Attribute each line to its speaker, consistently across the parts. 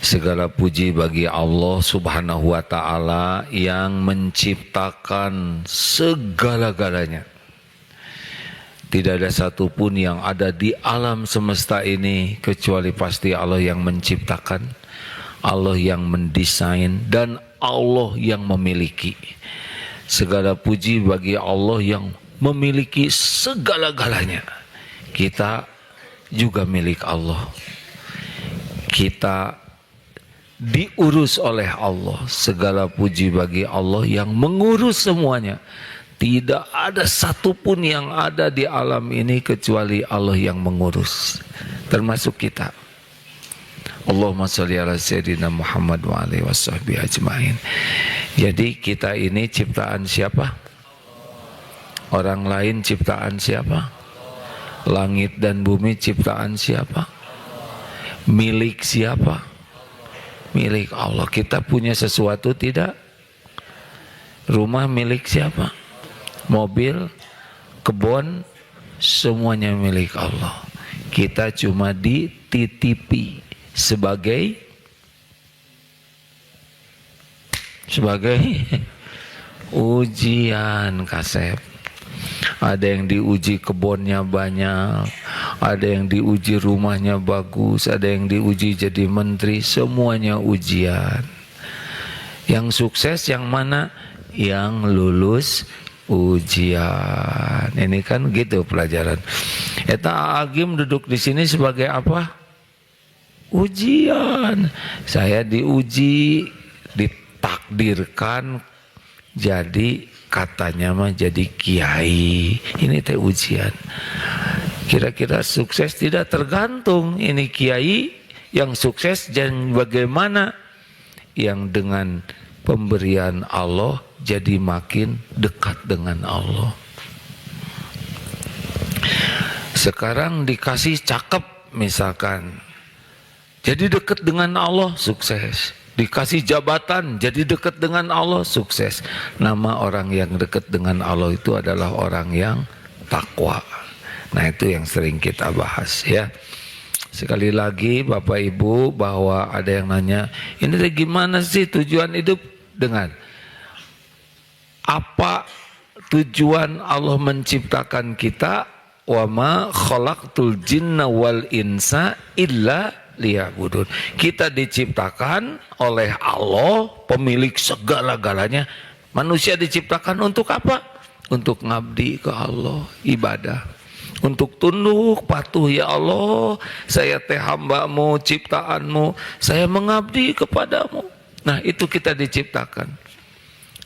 Speaker 1: Segala puji bagi Allah Subhanahu wa ta'ala yang menciptakan segala-galanya. Tidak ada satupun yang ada di alam semesta ini kecuali pasti Allah yang menciptakan, Allah yang mendesain, dan Allah yang memiliki. Segala puji bagi Allah yang memiliki segala-galanya. Kita juga milik Allah. Kita diurus oleh Allah. Segala puji bagi Allah yang mengurus semuanya. Tidak ada satupun yang ada di alam ini kecuali Allah yang mengurus, termasuk kita. Allahumma sholli ala sayyidina Muhammad wa alihi washabbihi ajmain. Jadi kita ini ciptaan siapa? Orang lain ciptaan siapa? Langit dan bumi ciptaan siapa? Milik siapa? Milik Allah. Kita punya sesuatu tidak? Rumah milik siapa? Mobil, kebun, semuanya milik Allah. Kita cuma dititipi sebagai ujian, Kasep. Ada yang diuji kebunnya banyak, ada yang diuji rumahnya bagus, ada yang diuji jadi menteri, semuanya ujian. Yang sukses yang mana? Yang lulus ujian. Ini kan gitu pelajaran. Eta Agim duduk di sini sebagai apa? Ujian. Saya diuji, ditakdirkan jadi katanya mah jadi kiai. Ini teh ujian. Kira-kira sukses tidak tergantung ini kiai yang sukses dan bagaimana yang dengan pemberian Allah jadi makin dekat dengan Allah. Sekarang dikasih cakep misalkan, jadi dekat dengan Allah, sukses. Dikasih jabatan, jadi dekat dengan Allah, sukses. Nama orang yang dekat dengan Allah itu adalah orang yang takwa. Nah itu yang sering kita bahas ya. Sekali lagi Bapak Ibu, bahwa ada yang nanya, ini gimana sih tujuan hidup? Dengan apa tujuan Allah menciptakan kita? Wa ma khalaqtul jinna wal insa illa liya'budun. Kita diciptakan oleh Allah, pemilik segala-galanya. Manusia diciptakan untuk apa? Untuk ngabdi ke Allah, ibadah. Untuk tunduk, patuh, ya Allah, saya teh hambamu, ciptaanmu, saya mengabdi kepadamu. Nah itu kita diciptakan.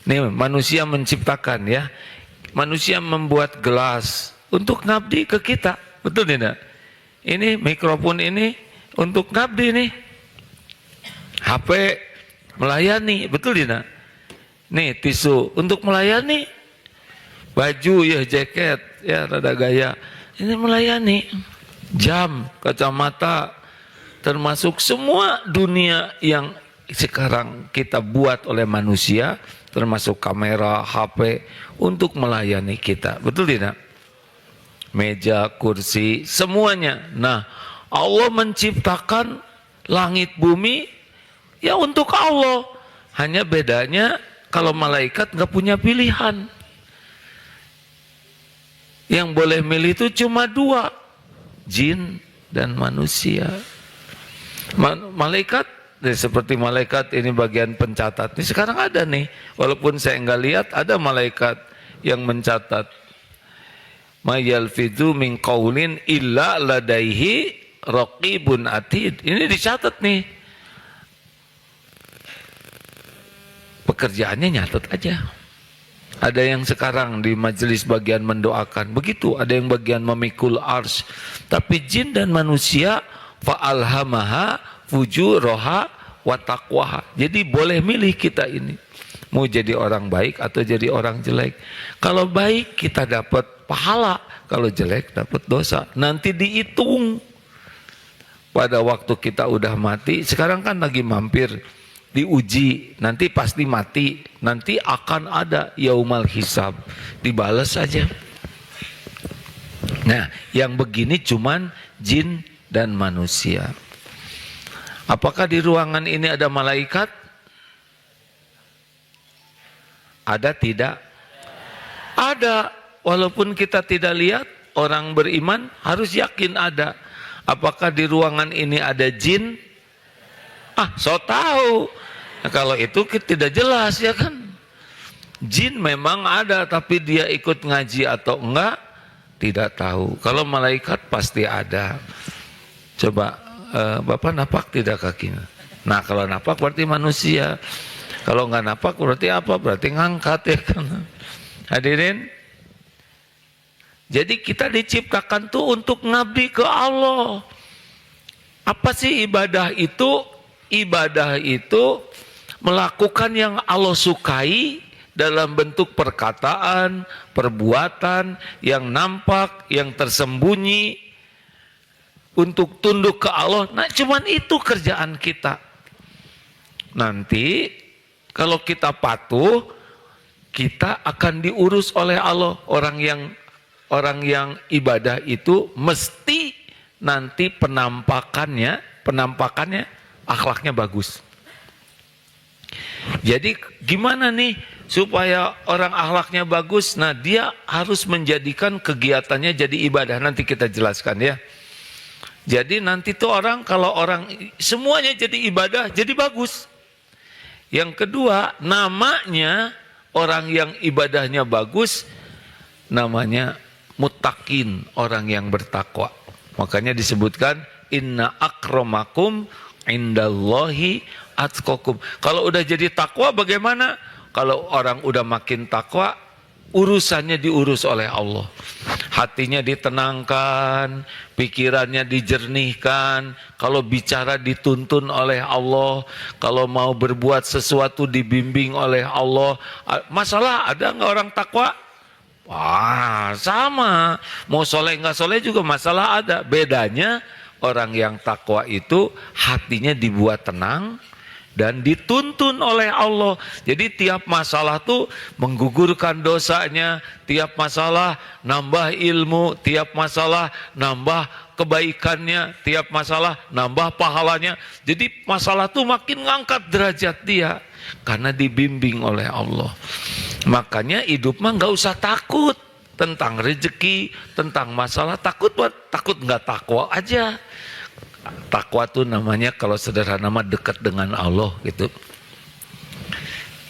Speaker 1: Nih manusia menciptakan ya. Manusia membuat gelas untuk ngabdi ke kita. Betul tidak? Ini mikrofon ini untuk ngabdi nih. HP melayani. Betul tidak? Nih tisu untuk melayani. Baju ya, jaket ya, rada gaya. Ini melayani. Jam, kacamata, termasuk semua dunia yang sekarang kita buat oleh manusia, termasuk kamera, HP, untuk melayani kita. Betul tidak? Meja, kursi, semuanya. Nah, Allah menciptakan langit bumi ya untuk Allah. Hanya bedanya kalau malaikat nggak punya pilihan. Yang boleh milih itu cuma dua, jin dan manusia. Malaikat seperti malaikat ini bagian pencatat. Ini sekarang ada nih, walaupun saya nggak lihat, ada malaikat yang mencatat. Ma yalfidzu min qaulin illa ladaihi raqibun atid. Ini dicatat nih. Pekerjaannya nyatat aja. Ada yang sekarang di majelis bagian mendoakan, begitu. Ada yang bagian memikul ars. Tapi jin dan manusia fa'alhamaha fujuraha wa taqwaha. Jadi boleh milih kita ini. Mau jadi orang baik atau jadi orang jelek. Kalau baik kita dapat pahala, kalau jelek dapat dosa. Nanti dihitung. Pada waktu kita udah mati, sekarang kan lagi mampir diuji, nanti pasti mati, nanti akan ada yaumal hisab, dibalas saja. Nah, yang begini cuman jin dan manusia. Apakah di ruangan ini ada malaikat? Ada tidak? Ada. Walaupun kita tidak lihat, orang beriman harus yakin ada. Apakah di ruangan ini ada jin? So tahu. Nah, kalau itu tidak jelas ya kan. Jin memang ada, tapi dia ikut ngaji atau enggak tidak tahu. Kalau malaikat pasti ada. Coba Bapak napak tidak kakinya? Nah kalau napak berarti manusia. Kalau enggak napak berarti apa? Berarti ngangkat ya kan. Hadirin, jadi kita diciptakan tuh untuk ngabdi ke Allah. Apa sih ibadah itu? Ibadah itu melakukan yang Allah sukai dalam bentuk perkataan, perbuatan yang nampak, yang tersembunyi, untuk tunduk ke Allah. Nah, cuman itu kerjaan kita. Nanti kalau kita patuh, kita akan diurus oleh Allah. Orang yang ibadah itu mesti nanti penampakannya akhlaknya bagus. Jadi gimana nih supaya orang akhlaknya bagus? Nah, dia harus menjadikan kegiatannya jadi ibadah. Nanti kita jelaskan ya. Jadi nanti tuh kalau orang semuanya jadi ibadah, jadi bagus. Yang kedua, namanya orang yang ibadahnya bagus, namanya muttaqin, orang yang bertakwa. Makanya disebutkan inna akramakum indallahi atqakum. Kalau udah jadi takwa bagaimana? Kalau orang udah makin takwa, urusannya diurus oleh Allah. Hatinya ditenangkan, pikirannya dijernihkan, kalau bicara dituntun oleh Allah, kalau mau berbuat sesuatu dibimbing oleh Allah. Masalah ada nggak orang takwa? Wah, sama. Mau soleh nggak soleh juga masalah ada. Bedanya orang yang takwa itu hatinya dibuat tenang dan dituntun oleh Allah. Jadi tiap masalah tuh menggugurkan dosanya, tiap masalah nambah ilmu, tiap masalah nambah kebaikannya, tiap masalah nambah pahalanya. Jadi masalah tuh makin ngangkat derajat dia karena dibimbing oleh Allah. Makanya hidup mah nggak usah takut tentang rezeki, tentang masalah. Takut nggak takwa aja. Takwa itu namanya kalau sederhana mah dekat dengan Allah gitu.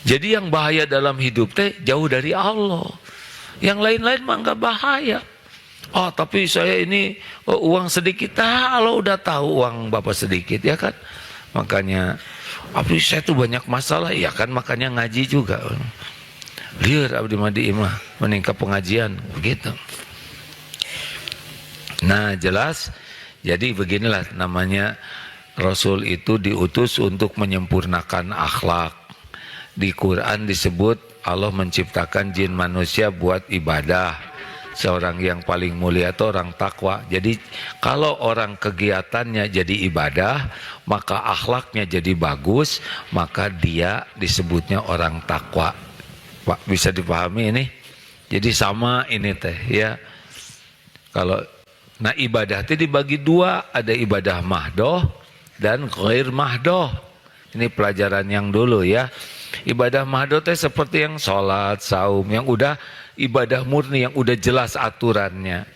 Speaker 1: Jadi yang bahaya dalam hidup teh jauh dari Allah. Yang lain-lain mah nggak bahaya. Oh tapi saya ini uang sedikit. Kalau udah tahu uang Bapak sedikit ya kan. Makanya tapi saya tuh banyak masalah ya kan, makanya ngaji juga. Liur abdi madi imah meningkat pengajian begitu. Nah jelas. Jadi beginilah namanya Rasul itu diutus untuk menyempurnakan akhlak. Di Quran disebut Allah menciptakan jin manusia buat ibadah. Seorang yang paling mulia itu orang takwa. Jadi kalau orang kegiatannya jadi ibadah, maka akhlaknya jadi bagus, maka dia disebutnya orang takwa. Pak, bisa dipahami ini? Jadi sama ini teh ya. Nah ibadah itu dibagi dua, ada ibadah mahdoh dan ghair mahdoh. Ini pelajaran yang dulu ya. Ibadah mahdoh itu seperti yang sholat, saum, yang udah ibadah murni, yang udah jelas aturannya.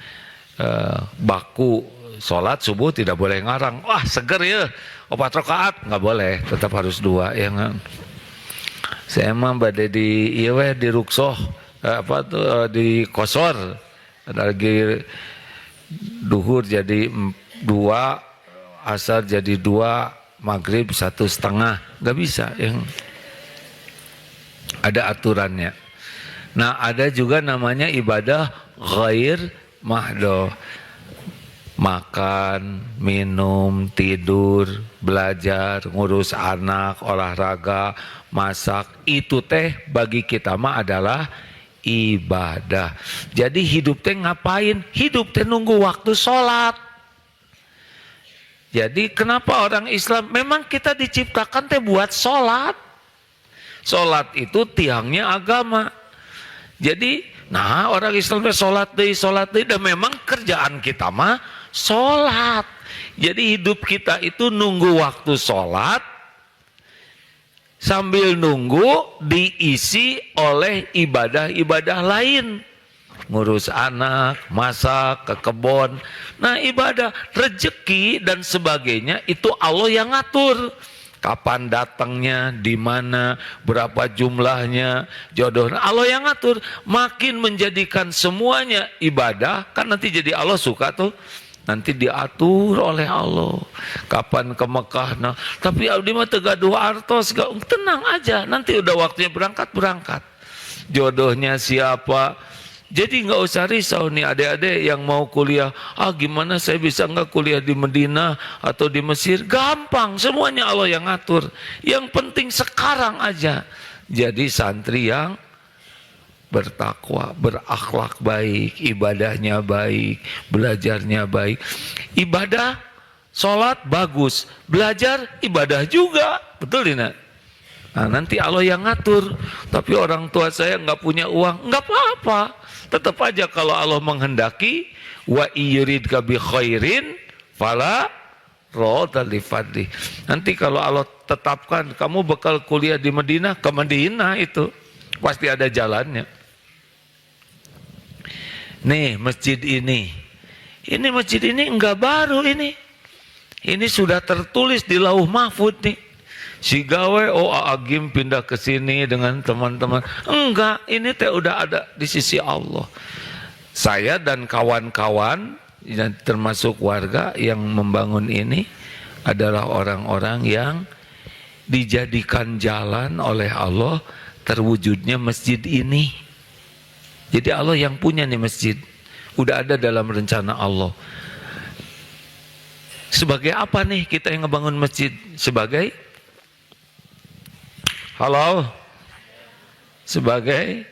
Speaker 1: Baku sholat subuh tidak boleh ngarang. Wah seger ya, 4 rakaat nggak boleh, tetap harus 2 ya kan. Saya mah badai di ruksoh, di kosor, ada lagi duhur jadi 2, asar jadi 2, maghrib 1,5, nggak bisa, yang ada aturannya. Nah ada juga namanya ibadah ghair mahdoh, makan, minum, tidur, belajar, ngurus anak, olahraga, masak, itu teh bagi kita mah adalah ibadah. Jadi hidup teh ngapain? Hidup teh nunggu waktu sholat. Jadi kenapa orang Islam? Memang kita diciptakan teh buat sholat. Sholat itu tiangnya agama. Jadi nah orang Islam teh sholat deh, dan memang kerjaan kita mah sholat. Jadi hidup kita itu nunggu waktu sholat, sambil nunggu diisi oleh ibadah-ibadah lain. Ngurus anak, masak, ke kebon. Nah ibadah, rezeki dan sebagainya itu Allah yang ngatur. Kapan datangnya, di mana, berapa jumlahnya, jodoh. Allah yang ngatur. Makin menjadikan semuanya ibadah, kan nanti jadi Allah suka tuh. Nanti diatur oleh Allah. Kapan ke Mekah. Nah, tapi abdi mah tegaduh artos, tenang aja. Nanti udah waktunya berangkat. Jodohnya siapa? Jadi nggak usah risau nih adik-adik yang mau kuliah. Gimana saya bisa nggak kuliah di Medina atau di Mesir? Gampang, semuanya Allah yang ngatur. Yang penting sekarang aja. Jadi santri yang bertakwa, berakhlak baik, ibadahnya baik, belajarnya baik. Ibadah, sholat bagus, belajar ibadah juga, betul tidak? Nah, nanti Allah yang ngatur. Tapi orang tua saya nggak punya uang, nggak apa-apa. Tetap aja kalau Allah menghendaki, wa yuridka bi khairin fala radda li fadli. Nanti kalau Allah tetapkan kamu bakal kuliah di Madinah, ke Madinah itu pasti ada jalannya. Nih masjid ini masjid ini enggak baru ini. Ini sudah tertulis di Lauh Mahfud nih. Si gawe Agim pindah ke sini dengan teman-teman. Enggak, ini teh udah ada di sisi Allah. Saya dan kawan-kawan termasuk warga yang membangun ini adalah orang-orang yang dijadikan jalan oleh Allah terwujudnya masjid ini. Jadi Allah yang punya nih masjid. Udah ada dalam rencana Allah. Sebagai apa nih kita yang ngebangun masjid? Sebagai sebagai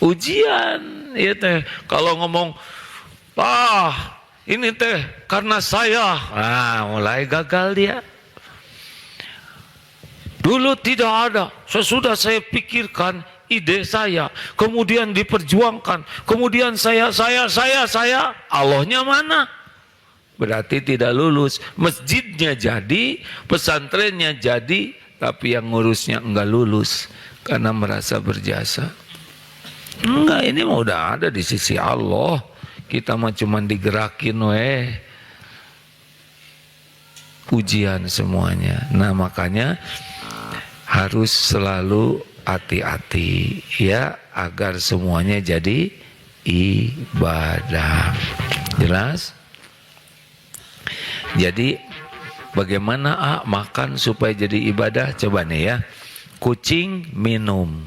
Speaker 1: ujian ya teh. Kalau ngomong ini teh karena saya, mulai gagal dia. Dulu tidak ada, sesudah saya pikirkan ide saya, kemudian diperjuangkan, kemudian saya, Allahnya mana? Berarti tidak lulus. Masjidnya jadi, pesantrennya jadi, tapi yang ngurusnya enggak lulus karena merasa berjasa. Enggak, ini mah udah ada di sisi Allah. Kita mah cuma digerakin ujian semuanya. Nah, makanya harus selalu hati-hati ya agar semuanya jadi ibadah. Jelas? Jadi bagaimana makan supaya jadi ibadah? Coba nih ya. Kucing minum,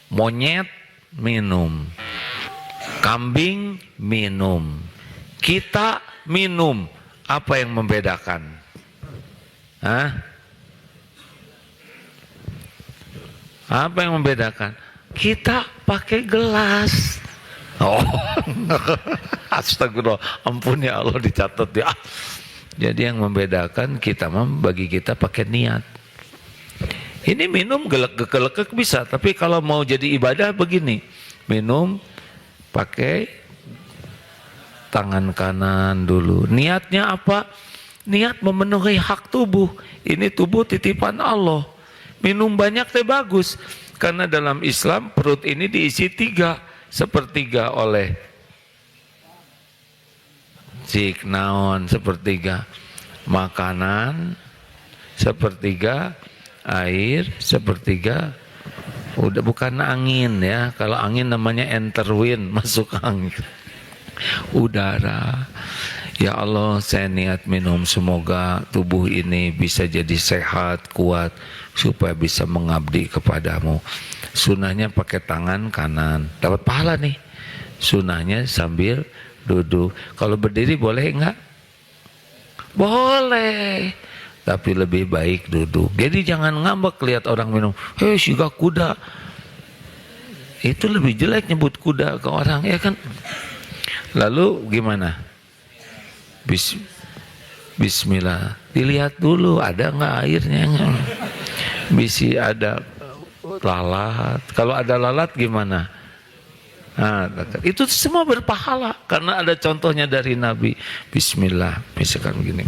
Speaker 1: monyet minum, kambing minum, kita minum. Apa yang membedakan? Apa yang membedakan? Kita pakai gelas. Astagfirullah, ampun ya Allah, dicatat ya. Jadi yang membedakan kita bagi kita pakai niat. Ini minum gelek-gelek bisa, tapi kalau mau jadi ibadah begini, minum pakai tangan kanan dulu. Niatnya apa? Niat memenuhi hak tubuh. Ini tubuh titipan Allah. Minum banyak teh bagus, karena dalam Islam perut ini diisi 3/4 oleh sepertiga makanan, 1/3 air, 1/3 udah bukan angin ya. Kalau angin namanya enter wind, masuk angin. Udara. Ya Allah, saya niat minum, semoga tubuh ini bisa jadi sehat, kuat, supaya bisa mengabdi kepadamu. Sunahnya pakai tangan kanan, dapat pahala nih. Sunahnya sambil duduk. Kalau berdiri boleh enggak? Boleh. Tapi lebih baik duduk. Jadi jangan ngambek lihat orang minum. Siga kuda. Itu lebih jelek nyebut kuda ke orang, ya kan? Lalu gimana? Bismillah. Dilihat dulu ada enggak airnya. Bisi ada lalat. Kalau ada lalat gimana? Nah, itu semua berpahala karena ada contohnya dari Nabi. Bismillah, misalkan begini.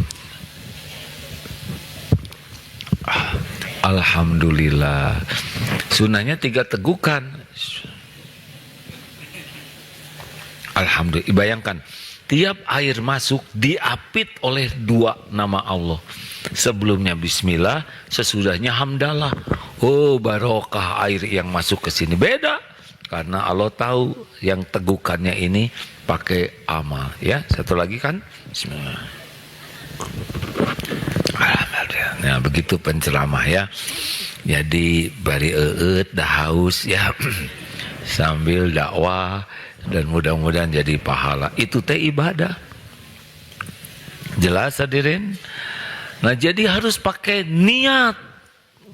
Speaker 1: Alhamdulillah. Sunnahnya 3 tegukan. Alhamdulillah. Bayangkan, tiap air masuk diapit oleh 2 nama Allah. Sebelumnya bismillah, sesudahnya hamdalah. Oh, barokah air yang masuk ke sini. Beda. Karena Allah tahu yang tegukannya ini pakai amal. Ya, satu lagi kan. Bismillah. Alhamdulillah. Nah, begitu penceramah ya. Jadi bari dah haus ya. Sambil dakwah dan mudah-mudahan jadi pahala. Itu teh ibadah. Jelas hadirin? Nah, jadi harus pakai niat.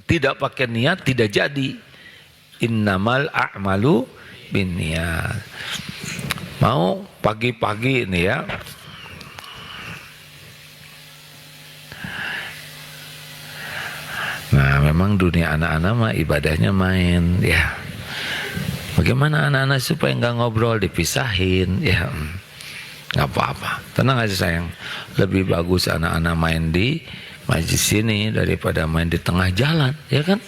Speaker 1: Tidak pakai niat tidak jadi. Innamal a'malu binniyat. Mau pagi-pagi nih ya. Nah, memang dunia anak-anak mah ibadahnya main ya. Bagaimana anak-anak supaya nggak ngobrol, dipisahin ya. Nggak apa-apa, tenang aja sayang. Lebih bagus anak-anak main di majlis sini daripada main di tengah jalan, ya kan?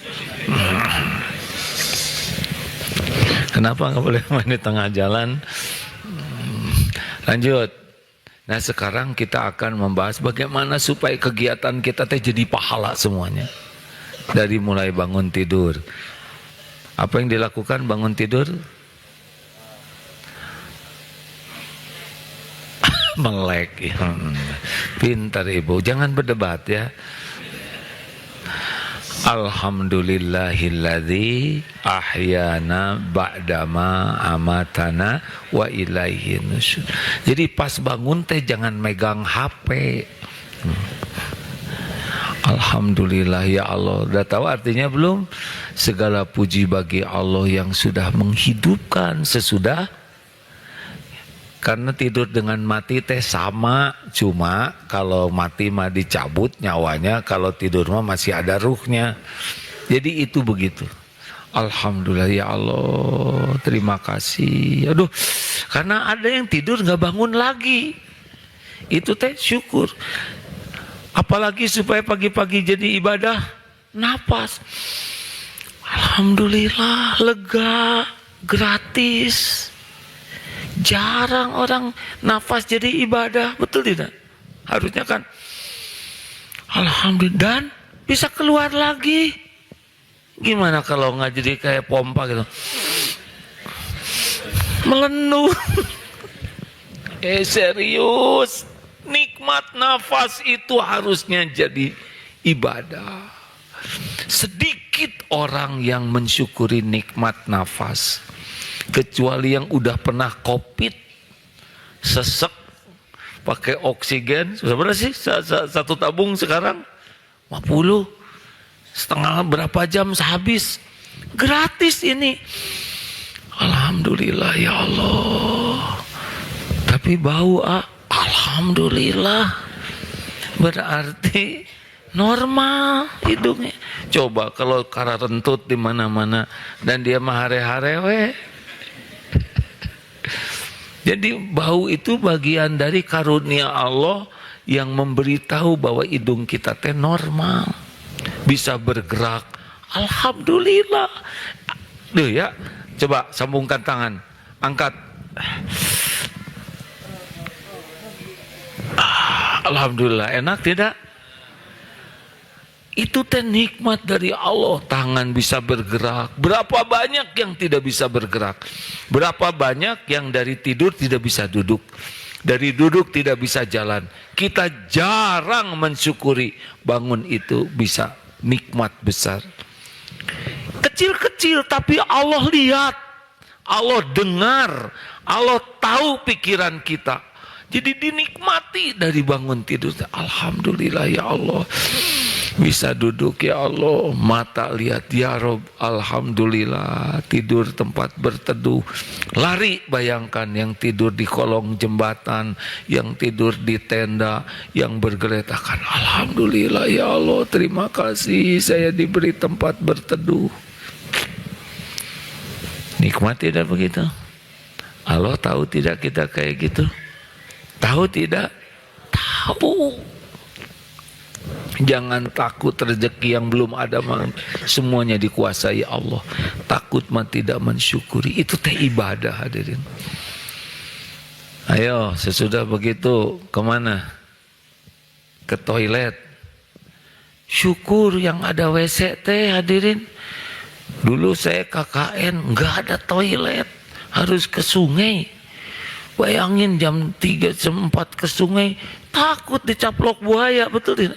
Speaker 1: Kenapa nggak boleh main di tengah jalan? Lanjut. Nah, sekarang kita akan membahas bagaimana supaya kegiatan kita teh jadi pahala semuanya. Dari mulai bangun tidur. Apa yang dilakukan bangun tidur? Melek. Ya. Pintar ibu, jangan berdebat ya. Alhamdulillahilladzi ahyana ba'dama amatana wa ilaihi nusyur. Jadi pas bangun teh jangan megang HP. Alhamdulillah ya Allah. Udah tahu artinya belum? Segala puji bagi Allah yang sudah menghidupkan sesudah. Karena tidur dengan mati teh sama, cuma kalau mati mah dicabut nyawanya, kalau tidur mah masih ada ruhnya. Jadi itu begitu. Alhamdulillah ya Allah, terima kasih. Aduh, karena ada yang tidur nggak bangun lagi. Itu teh syukur. Apalagi supaya pagi-pagi jadi ibadah, napas. Alhamdulillah, lega, gratis. Jarang orang nafas jadi ibadah, betul tidak? Harusnya kan alhamdulillah, dan bisa keluar lagi. Gimana kalau nggak jadi kayak pompa gitu, melenuh. Serius, nikmat nafas itu harusnya jadi ibadah. Sedikit orang yang mensyukuri nikmat nafas, kecuali yang udah pernah COVID, sesek, pakai oksigen. Seberapa sih satu tabung sekarang? 50. Setengah berapa jam habis? Gratis ini. Alhamdulillah ya Allah. Tapi bau alhamdulillah. Berarti normal hidungnya. Coba kalau kara rentut di mana-mana dan dia mah hare-hare we. Jadi bau itu bagian dari karunia Allah yang memberitahu bahwa hidung kita teh normal, bisa bergerak. Alhamdulillah. Duh ya, coba sambungkan tangan, angkat. Alhamdulillah, enak tidak? Itu teh nikmat dari Allah. Tangan bisa bergerak. Berapa banyak yang tidak bisa bergerak? Berapa banyak yang dari tidur tidak bisa duduk? Dari duduk tidak bisa jalan. Kita jarang mensyukuri bangun itu bisa nikmat besar. Kecil-kecil tapi Allah lihat, Allah dengar, Allah tahu pikiran kita. Jadi dinikmati dari bangun tidur. Alhamdulillah ya Allah. Bisa duduk ya Allah, mata lihat ya Rob, alhamdulillah. Tidur tempat berteduh. Lari, bayangkan yang tidur di kolong jembatan, yang tidur di tenda, yang bergeletakan. Alhamdulillah ya Allah, terima kasih saya diberi tempat berteduh. Nikmati dan begitu. Allah tahu tidak kita kayak gitu? Tahu tidak? Tahu. Jangan takut rezeki yang belum ada, semuanya dikuasai Allah. Takut mah tidak mensyukuri. Itu teh ibadah, hadirin. Ayo, sesudah begitu kemana? Ke toilet. Syukur yang ada WC teh, hadirin. Dulu saya KKN nggak ada toilet, harus ke sungai. Bayangin jam 3, jam 4 ke sungai, takut dicaplok buaya, betul tidak?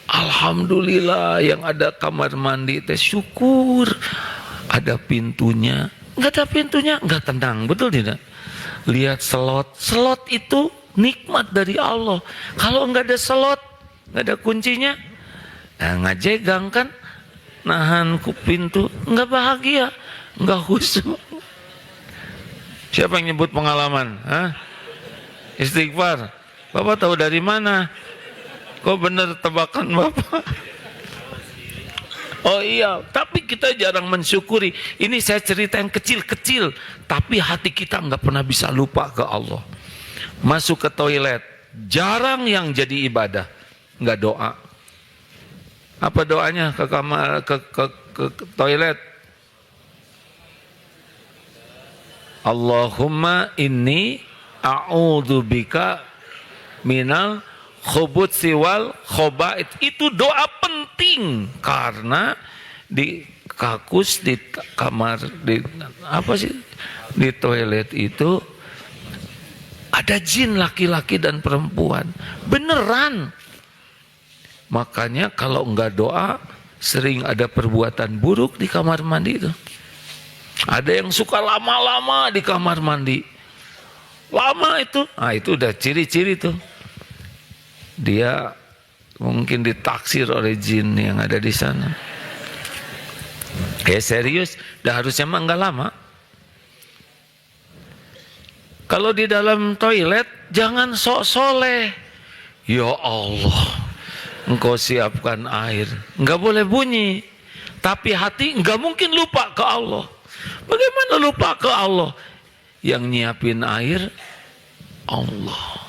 Speaker 1: Alhamdulillah yang ada kamar mandi teh, syukur ada pintunya. Nggak ada pintunya nggak tenang, betul tidak? Lihat selot, selot itu nikmat dari Allah. Kalau nggak ada selot, nggak ada kuncinya, nah ngajegang kan, nahan ku pintu, nggak bahagia, nggak khusyuk. Siapa yang nyebut pengalaman? Hah? Istighfar. Bapak tahu dari mana? Kok bener tebakan Bapak? Oh iya, tapi kita jarang mensyukuri. Ini saya cerita yang kecil-kecil, tapi hati kita nggak pernah bisa lupa ke Allah. Masuk ke toilet, jarang yang jadi ibadah, nggak doa. Apa doanya ke kamar, ke toilet? Allahumma inni a'udzubika minal khubutsi wal khobait. Itu doa penting karena di kakus, di kamar, di apa sih, di toilet itu ada jin laki-laki dan perempuan, beneran. Makanya kalau enggak doa sering ada perbuatan buruk di kamar mandi itu. Ada yang suka lama-lama di kamar mandi, lama itu, nah itu udah ciri-ciri tuh. Dia mungkin ditaksir oleh jin yang ada di sana. Serius, dah harusnya mah enggak lama. Kalau di dalam toilet jangan sok soleh. Ya Allah, engkau siapkan air, enggak boleh bunyi. Tapi hati enggak mungkin lupa ke Allah. Bagaimana lupa ke Allah? Yang nyiapin air Allah.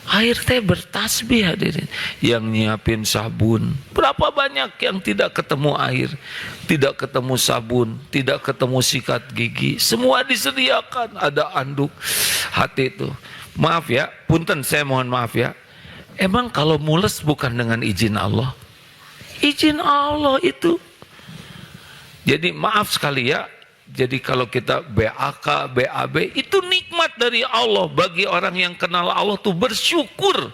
Speaker 1: Air teh bertasbih, hadirin. Yang nyiapin sabun, berapa banyak yang tidak ketemu air, tidak ketemu sabun, tidak ketemu sikat gigi, semua disediakan, ada anduk. Hati itu, maaf ya, punten saya mohon maaf ya, emang kalau mules bukan dengan izin Allah? Izin Allah itu. Jadi maaf sekali ya, jadi kalau kita BAK, BAB itu nikmat dari Allah. Bagi orang yang kenal Allah tuh bersyukur.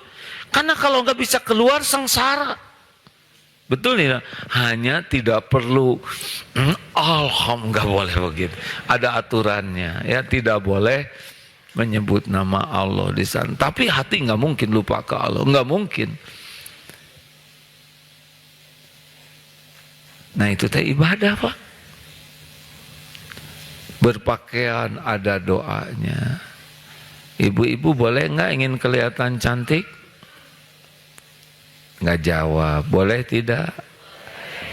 Speaker 1: Karena kalau nggak bisa keluar sengsara. Betul ya? Hanya tidak perlu alhamdulillah, nggak boleh begitu. Ada aturannya ya, tidak boleh menyebut nama Allah di sana. Tapi hati nggak mungkin lupa ke Allah, nggak mungkin. Nah itu teh ibadah, Pak. Berpakaian ada doanya. Ibu-ibu boleh nggak ingin kelihatan cantik? Nggak jawab. Boleh tidak?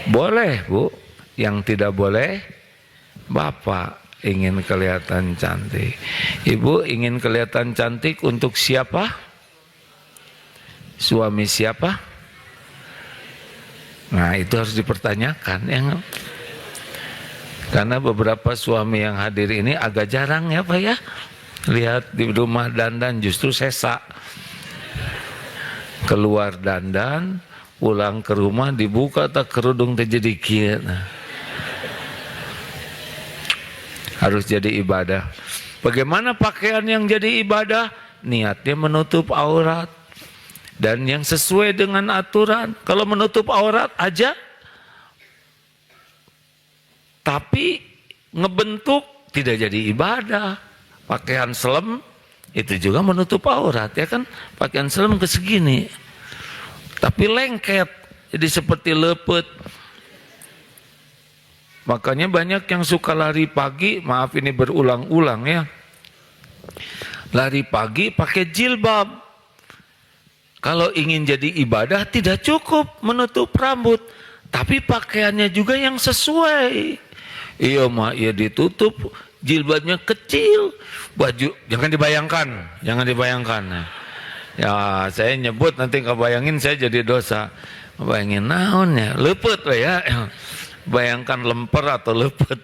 Speaker 1: Boleh, Bu. Yang tidak boleh, Bapak ingin kelihatan cantik. Ibu ingin kelihatan cantik untuk siapa? Suami siapa? Nah itu harus dipertanyakan ya. Karena beberapa suami yang hadir ini agak jarang ya Pak ya. Lihat di rumah dandan justru sesak. Keluar dandan, pulang ke rumah dibuka tak kerudung terjadi kieu. Harus jadi ibadah. Bagaimana pakaian yang jadi ibadah? Niatnya menutup aurat. Dan yang sesuai dengan aturan. Kalau menutup aurat aja, tapi ngebentuk tidak jadi ibadah. Pakaian selem itu juga menutup aurat ya kan. Pakaian selem ke segini, tapi lengket jadi seperti lepet. Makanya banyak yang suka lari pagi. Maaf ini berulang-ulang ya. Lari pagi pakai jilbab. Kalau ingin jadi ibadah tidak cukup menutup rambut, tapi pakaiannya juga yang sesuai. Iya mah, iya ditutup, jilbabnya kecil, baju jangan dibayangkan. Ya saya nyebut nanti kebayangin saya jadi dosa. Bayangin naonnya, lepet ya. Bayangkan lemper atau lepet.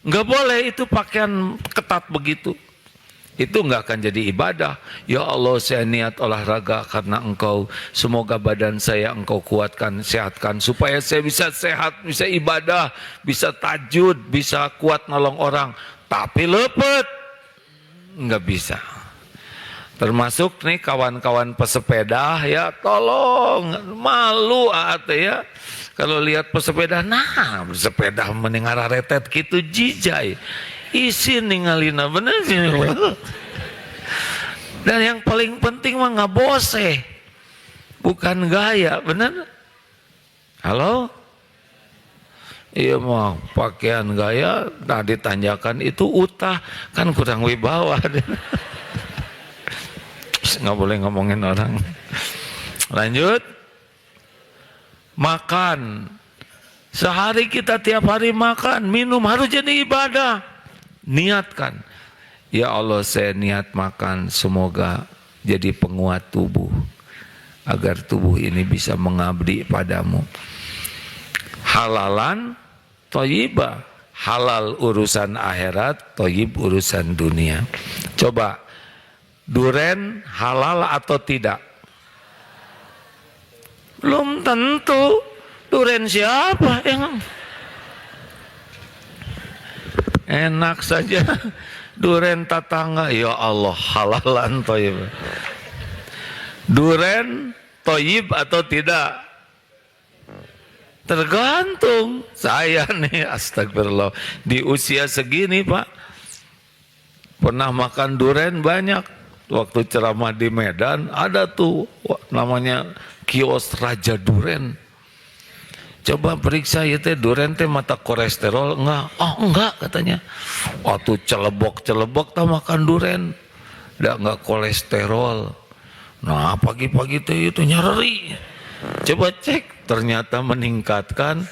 Speaker 1: Nggak boleh itu pakaian ketat begitu. Itu nggak akan jadi ibadah. Ya Allah, saya niat olahraga karena Engkau. Semoga badan saya Engkau kuatkan, sehatkan, supaya saya bisa sehat, bisa ibadah, bisa tahajud, bisa kuat nolong orang. Tapi lepet, nggak bisa. Termasuk nih kawan-kawan pesepeda ya, tolong, malu ya. Kalau lihat pesepeda, nah pesepeda mendengar retet gitu jijai. Isi ningalina bener sih. Dan yang paling penting mah nggak bose, bukan gaya, bener? Halo? Iya mah pakaian gaya, tadi tanjakan itu utah, kan kurang wibawa. Nggak boleh ngomongin orang. Lanjut. Makan. Sehari kita tiap hari makan, minum, harus jadi ibadah. Niatkan, ya Allah saya niat makan, semoga jadi penguat tubuh, agar tubuh ini bisa mengabdi padamu. Halalan thayyibah, halal urusan akhirat, thayyib urusan dunia. Coba, duren halal atau tidak? Belum tentu. Duren siapa yang enak saja? Duren tetangga, ya Allah, halalan thayyib. Duren thayyib atau tidak? Tergantung. Saya nih, astagfirullah, di usia segini Pak, pernah makan duren banyak. Waktu ceramah di Medan ada tuh namanya kios Raja Duren. Coba periksa ya teh, duren teh mata kolesterol enggak? Oh enggak katanya. Waktu celebok tak makan duren, enggak kolesterol. Nah pagi-pagi teh itu nyeri. Coba cek, ternyata meningkatkan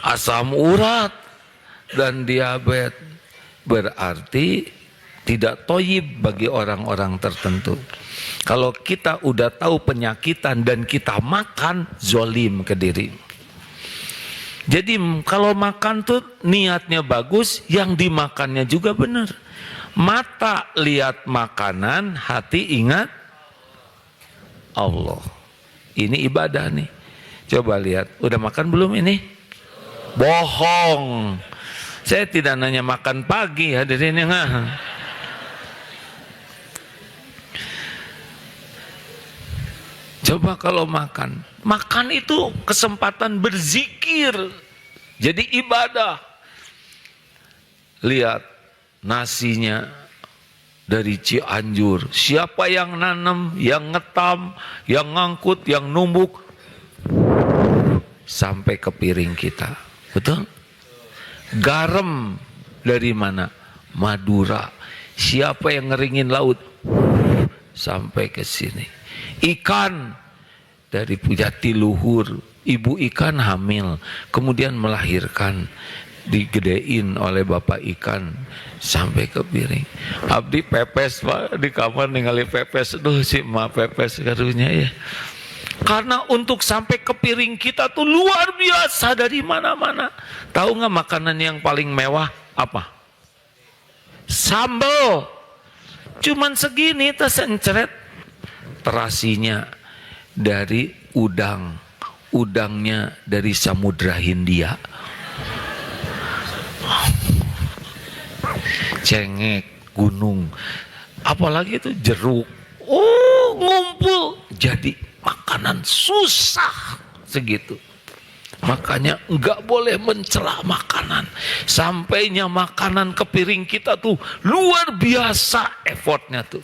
Speaker 1: asam urat dan diabetes. Berarti tidak thayyib bagi orang-orang tertentu. Kalau kita udah tahu penyakitan dan kita makan, zolim ke diri. Jadi kalau makan tuh niatnya bagus, yang dimakannya juga benar. Mata lihat makanan, hati ingat Allah. Ini ibadah nih. Coba lihat, udah makan belum ini? Bohong. Saya tidak nanya makan pagi, hadirin yang coba kalau makan itu kesempatan berzikir, jadi ibadah. Lihat nasinya dari Cianjur, siapa yang nanam, yang ngetam, yang ngangkut, yang numbuk, sampai ke piring kita, betul? Garam dari mana? Madura. Siapa yang ngeringin laut, sampai ke sini. Ikan dari Jatiluhur, ibu ikan hamil, kemudian melahirkan, digedein oleh bapak ikan sampai ke piring. Abdi pepes Pak, di kamar ningali pepes, duh si ma pepes karunya ya. Karena untuk sampai ke piring kita tuh luar biasa dari mana-mana. Tahu nggak makanan yang paling mewah apa? Sambal. Cuman segini tersencret. Terasinya dari udangnya dari Samudra Hindia, cengek gunung, apalagi itu jeruk, ngumpul jadi makanan susah segitu. Makanya enggak boleh mencela makanan. Sampainya makanan ke piring kita tuh luar biasa effortnya tuh.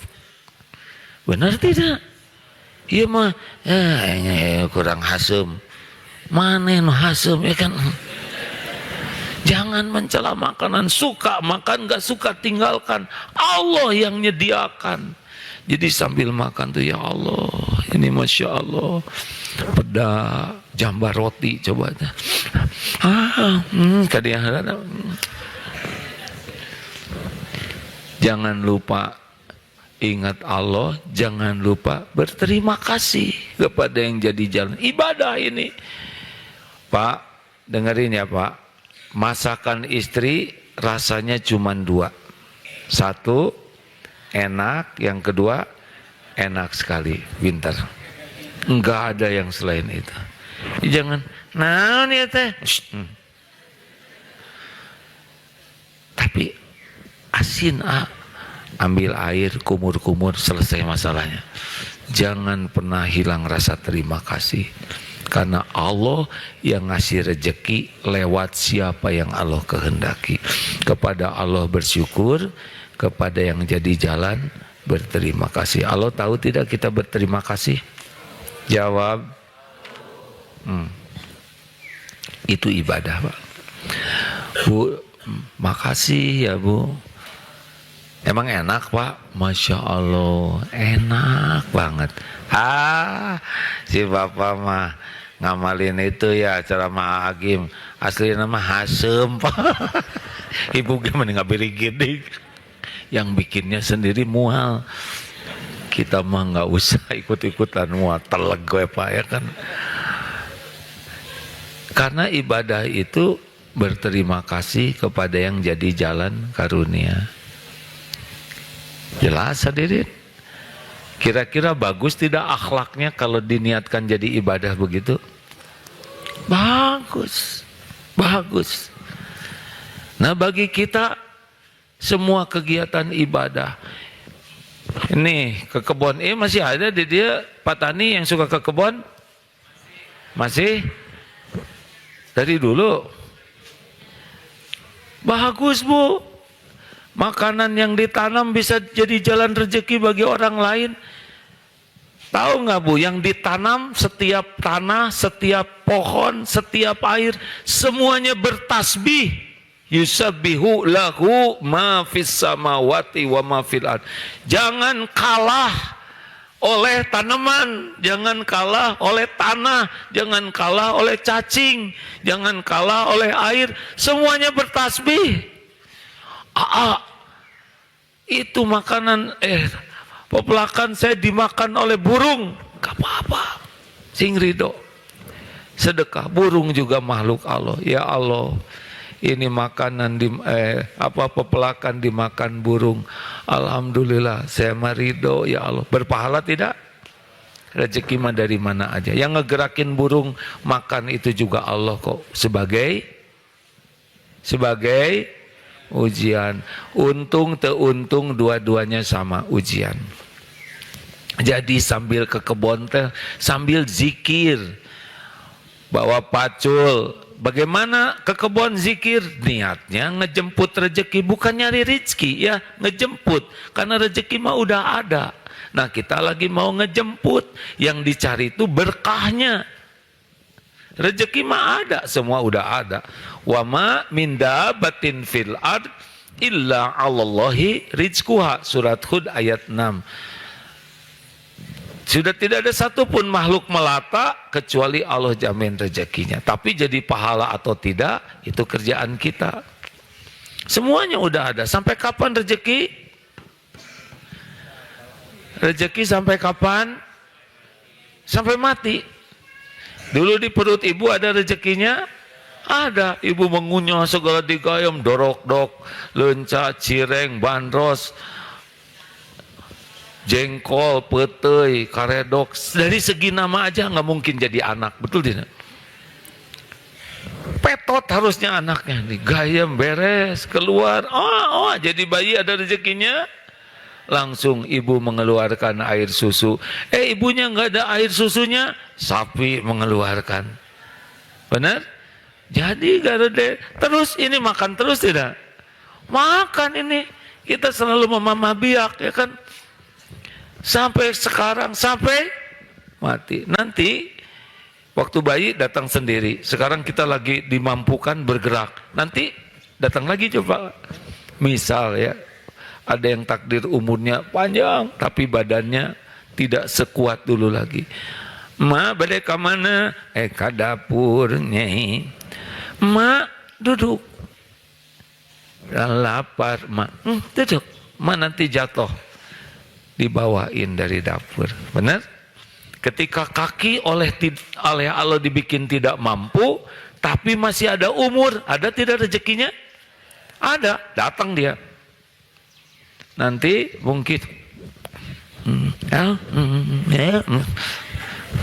Speaker 1: Benar tidak? Iya mah, kurang hasem. Mana no hasem ya kan? Jangan mencela makanan, suka makan, gak suka tinggalkan. Allah yang nyediakan. Jadi sambil makan tuh, ya Allah, ini Masya Allah, peda jambar roti coba. Jangan lupa ingat Allah, jangan lupa berterima kasih kepada yang jadi jalan ibadah ini. Pak, dengerin ya Pak, masakan istri rasanya cuma dua. Satu, enak, yang kedua, enak sekali, pintar. Enggak ada yang selain itu. Jangan, nah nih teh. Tapi asin ambil air, kumur-kumur, selesai masalahnya. Jangan pernah hilang rasa terima kasih. Karena Allah yang ngasih rezeki lewat siapa yang Allah kehendaki. Kepada Allah bersyukur, kepada yang jadi jalan berterima kasih. Allah tahu tidak kita berterima kasih? Jawab. Itu ibadah Pak. Bu, makasih ya Bu. Emang enak Pak? Masya Allah, enak banget. Si Bapak mah ngamalin itu ya ceramah Agim. Asli nama Hasem Pak. Ibu gimana nggak beri gini? Yang bikinnya sendiri mual. Kita mah nggak usah ikut-ikutan mual. Teleg gue Pak ya kan. Karena ibadah itu berterima kasih kepada yang jadi jalan karunia. Jelas hadirin. Kira-kira bagus tidak akhlaknya kalau diniatkan jadi ibadah begitu? Bagus. Bagus. Nah bagi kita semua kegiatan ibadah. Ini ke kebun masih ada di dia Pak Tani yang suka ke kebun? Masih? Dari dulu? Bagus Bu. Makanan yang ditanam bisa jadi jalan rezeki bagi orang lain. Tahu nggak Bu, yang ditanam setiap tanah, setiap pohon, setiap air, semuanya bertasbih. Yusabbihu lahu ma fis samawati wa ma fil ard. Jangan kalah oleh tanaman, jangan kalah oleh tanah, jangan kalah oleh cacing, jangan kalah oleh air, semuanya bertasbih. Itu makanan popelakan saya dimakan oleh burung, gak apa-apa, sing ridho. Sedekah, burung juga makhluk Allah. Ya Allah, ini makanan popelakan dimakan burung. Alhamdulillah, saya marido ya Allah. Berpahala tidak? Rezeki mah dari mana aja. Yang ngegerakin burung makan itu juga Allah kok. Sebagai ujian. Untung teuntung dua-duanya sama ujian. Jadi sambil ke kebun teh sambil zikir, bawa pacul. Bagaimana ke kebun zikir? Niatnya ngejemput rezeki, bukan nyari rezeki ya, ngejemput. Karena rezeki mah udah ada. Nah kita lagi mau ngejemput, yang dicari itu berkahnya. Rezeki mah ada, semua udah ada. Wa ma min dabatin fil ard illa 'alallahi rizquha. Surat Hud ayat 6. Sudah tidak ada satupun makhluk melata kecuali Allah jamin rezekinya. Tapi jadi pahala atau tidak, itu kerjaan kita. Semuanya udah ada. Sampai kapan rezeki? Rezeki sampai kapan? Sampai mati. Dulu di perut ibu ada rezekinya? Ada. Ibu mengunyah segala digayam, dorok-dok, lenca, cireng, bandros, jengkol, petei, karedok. Dari segi nama aja nggak mungkin jadi anak, betul tidak? Petot harusnya anaknya, digayam, beres, keluar. Jadi bayi ada rezekinya. Langsung ibu mengeluarkan air susu. Ibunya nggak ada air susunya, sapi mengeluarkan. Benar? Jadi garode terus ini makan terus tidak? Makan ini. Kita selalu memamah biak ya kan? Sampai sekarang, sampai mati. Nanti waktu bayi datang sendiri. Sekarang kita lagi dimampukan bergerak. Nanti datang lagi coba. Misal ya, ada yang takdir umurnya panjang tapi badannya tidak sekuat dulu lagi. Ma bade ka mana? Ka dapur nyai. Ma duduk. Lapar ma. Duduk. nanti jatuh, dibawain dari dapur. Benar? Ketika kaki oleh Allah dibikin tidak mampu, tapi masih ada umur, ada tidak rezekinya? Ada, datang dia. Nanti mungkin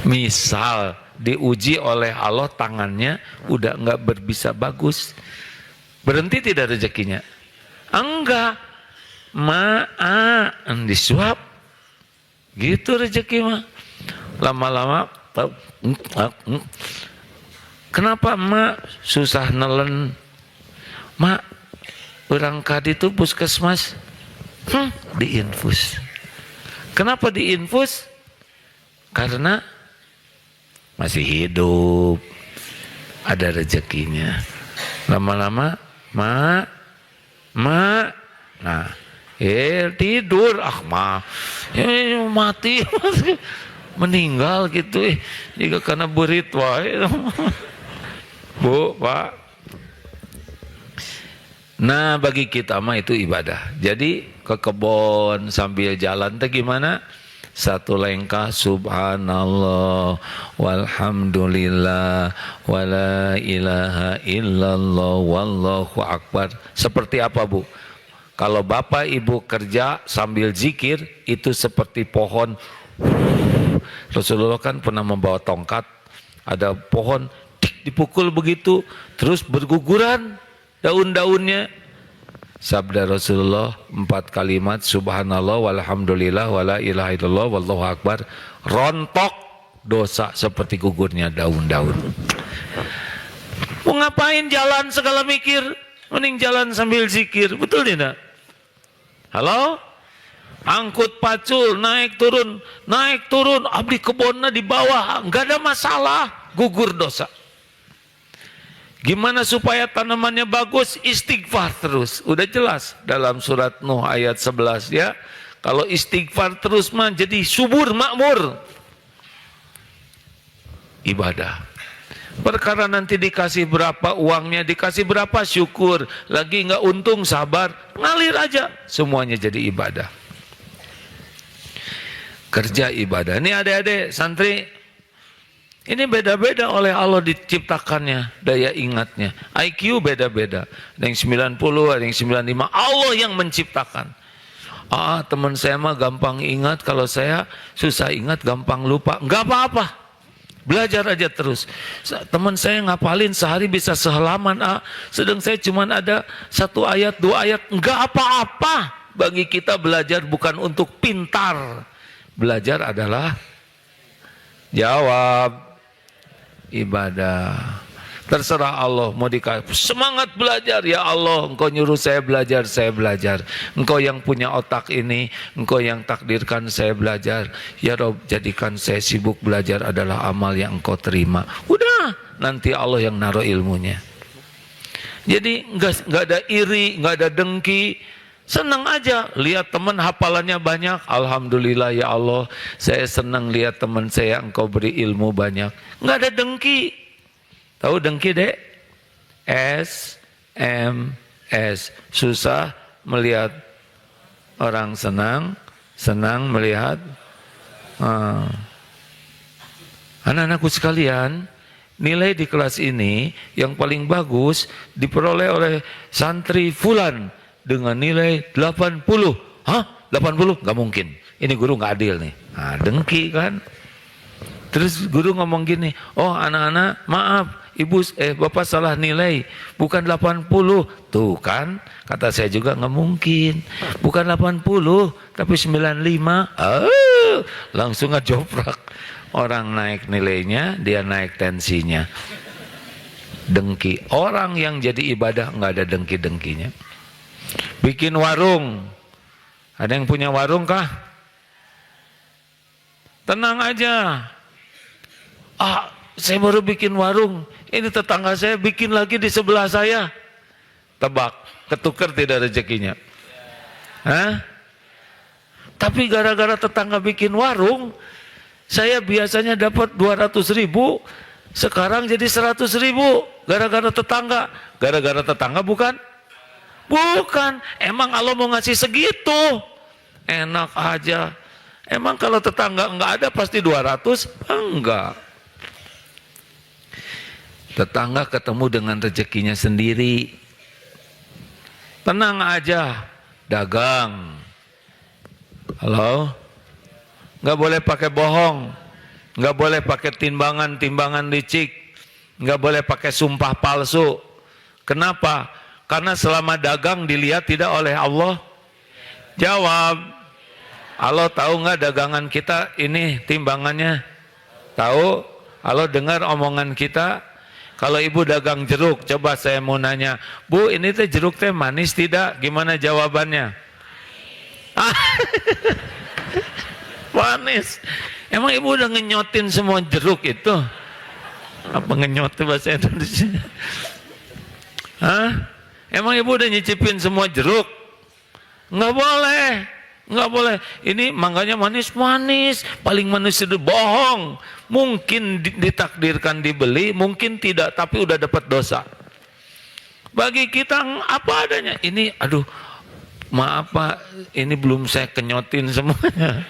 Speaker 1: misal diuji oleh Allah, tangannya udah nggak bisa bagus, berhenti tidak rezekinya? Enggak, disuap gitu rezeki mah. Lama-lama kenapa emak susah nelen? Mak, orang kadi itu puskesmas diinfus. Kenapa diinfus? Karena masih hidup, ada rezekinya. Lama-lama mak, nah tidur, mati meninggal gitu, jika karena berit wae. Bu, Pak. Nah, bagi kita mah itu ibadah. Jadi ke kebon sambil jalan teh gimana? Satu lengkah subhanallah walhamdulillah wala ilaha illallah wallahu akbar. Seperti apa, Bu? Kalau Bapak Ibu kerja sambil zikir, itu seperti pohon. Rasulullah kan pernah membawa tongkat, ada pohon, dipukul begitu, terus berguguran daun-daunnya. Sabda Rasulullah 4 kalimat, subhanallah walhamdulillah wala ilaha illallah wallahu akbar, rontok dosa seperti gugurnya daun-daun. Mau ngapain jalan segala mikir? Mending jalan sambil zikir, betul tidak? Halo? Angkut pacul, naik turun, abdi kebonna di bawah, nggak ada masalah, gugur dosa. Gimana supaya tanamannya bagus? Istighfar terus. Udah jelas dalam surat Nuh ayat 11 ya. Kalau istighfar terus mah jadi subur makmur. Ibadah. Perkara nanti dikasih berapa uangnya, dikasih berapa syukur, lagi nggak untung sabar, ngalir aja, semuanya jadi ibadah. Kerja ibadah. Ini adik-adik santri, ini beda-beda oleh Allah diciptakannya, daya ingatnya. IQ beda-beda. Ada yang 90, ada yang 95. Allah yang menciptakan. Teman saya mah gampang ingat, kalau saya susah ingat, gampang lupa. Enggak apa-apa. Belajar aja terus. Teman saya ngapalin sehari bisa sehalaman sedang saya cuma ada 1 ayat, 2 ayat. Enggak apa-apa. Bagi kita belajar bukan untuk pintar. Belajar adalah jawab ibadah. Terserah Allah mau dikasih semangat belajar, ya Allah engkau nyuruh saya belajar, saya belajar. Engkau yang punya otak ini, engkau yang takdirkan saya belajar. Ya Rob, jadikan saya sibuk belajar adalah amal yang engkau terima. Udah, nanti Allah yang naruh ilmunya. Jadi nggak ada iri, nggak ada dengki. Senang aja lihat teman hafalannya banyak. Alhamdulillah ya Allah, saya senang lihat teman saya engkau beri ilmu banyak. Nggak ada dengki. Tahu dengki, Dek? SMS. Susah melihat orang senang, senang melihat. Anak-anakku sekalian, nilai di kelas ini yang paling bagus diperoleh oleh santri fulan dengan nilai 80. Hah? 80? Gak mungkin. Ini guru gak adil nih. Dengki kan. Terus guru ngomong gini, oh anak-anak maaf, bapak salah nilai, bukan 80. Tuh kan, kata saya juga gak mungkin. Bukan 80, tapi 95. Langsung ngejoprak. Orang naik nilainya, dia naik tensinya. Dengki. Orang yang jadi ibadah gak ada dengki-dengkinya. Bikin warung. Ada yang punya warung kah? Tenang aja. Saya baru bikin warung. Ini tetangga saya bikin lagi di sebelah saya. Tebak, ketukar tidak rezekinya? Tapi gara-gara tetangga bikin warung, saya biasanya dapat 200.000, sekarang jadi 100.000. Gara-gara tetangga. Gara-gara tetangga bukan Bukan, emang Allah mau ngasih segitu. Enak aja. Emang kalau tetangga enggak ada pasti 200? Enggak. Tetangga ketemu dengan rezekinya sendiri. Tenang aja, dagang. Halo? Enggak boleh pakai bohong. Enggak boleh pakai timbangan licik. Enggak boleh pakai sumpah palsu. Kenapa? Karena selama dagang dilihat tidak oleh Allah. Jawab. Allah tahu nggak dagangan kita ini timbangannya? Tahu? Allah dengar omongan kita? Kalau ibu dagang jeruk, coba saya mau nanya, Bu, ini teh jeruk teh manis tidak? Gimana jawabannya? Manis. Emang ibu udah ngenyotin semua jeruk itu? Apa ngenyot bahasa Indonesia? Hah? Emang ibu udah nyicipin semua jeruk? Nggak boleh. Nggak boleh. Ini mangganya manis-manis, paling manis itu bohong. Mungkin ditakdirkan dibeli, mungkin tidak, tapi udah dapat dosa. Bagi kita apa adanya. Ini, aduh, maaf Pak, ini belum saya kenyotin semuanya.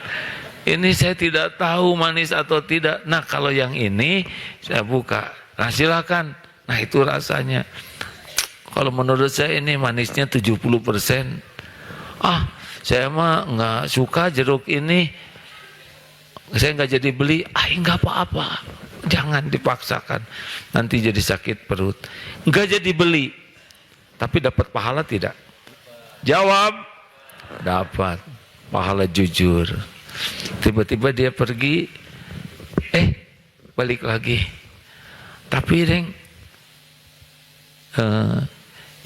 Speaker 1: Ini saya tidak tahu manis atau tidak. Nah kalau yang ini saya buka, nah silakan. Nah itu rasanya. Kalau menurut saya ini manisnya 70%. Saya mah nggak suka jeruk ini, saya nggak jadi beli. Nggak apa-apa, jangan dipaksakan, nanti jadi sakit perut. Nggak jadi beli, tapi dapat pahala tidak? Jawab, dapat pahala jujur. Tiba-tiba dia pergi, balik lagi. Tapi Reng,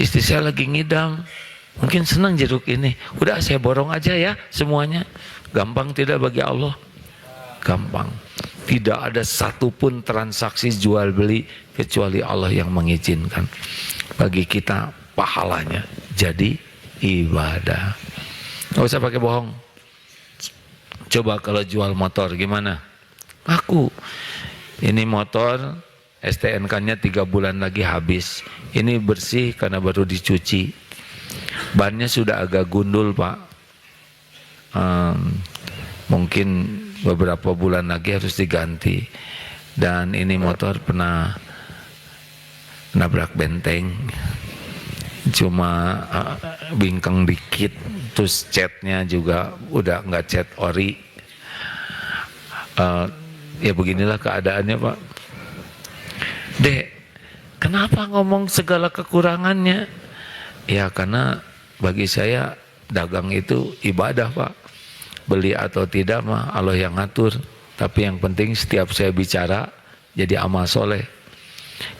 Speaker 1: istri saya lagi ngidam. Mungkin senang jeruk ini. Udah saya borong aja ya semuanya. Gampang tidak bagi Allah? Gampang. Tidak ada satupun transaksi jual beli kecuali Allah yang mengizinkan. Bagi kita pahalanya jadi ibadah. Gak usah pakai bohong. Coba kalau jual motor gimana? Aku ini motor STNK-nya 3 bulan lagi habis. Ini bersih karena baru dicuci. Bannya sudah agak gundul Pak. Mungkin beberapa bulan lagi harus diganti. Dan ini motor pernah nabrak benteng. Cuma bingkang dikit. Terus catnya juga udah nggak cat ori. Ya beginilah keadaannya Pak. Dek, kenapa ngomong segala kekurangannya? Ya karena bagi saya dagang itu ibadah Pak. Beli atau tidak mah Allah yang ngatur. Tapi yang penting setiap saya bicara jadi amal soleh.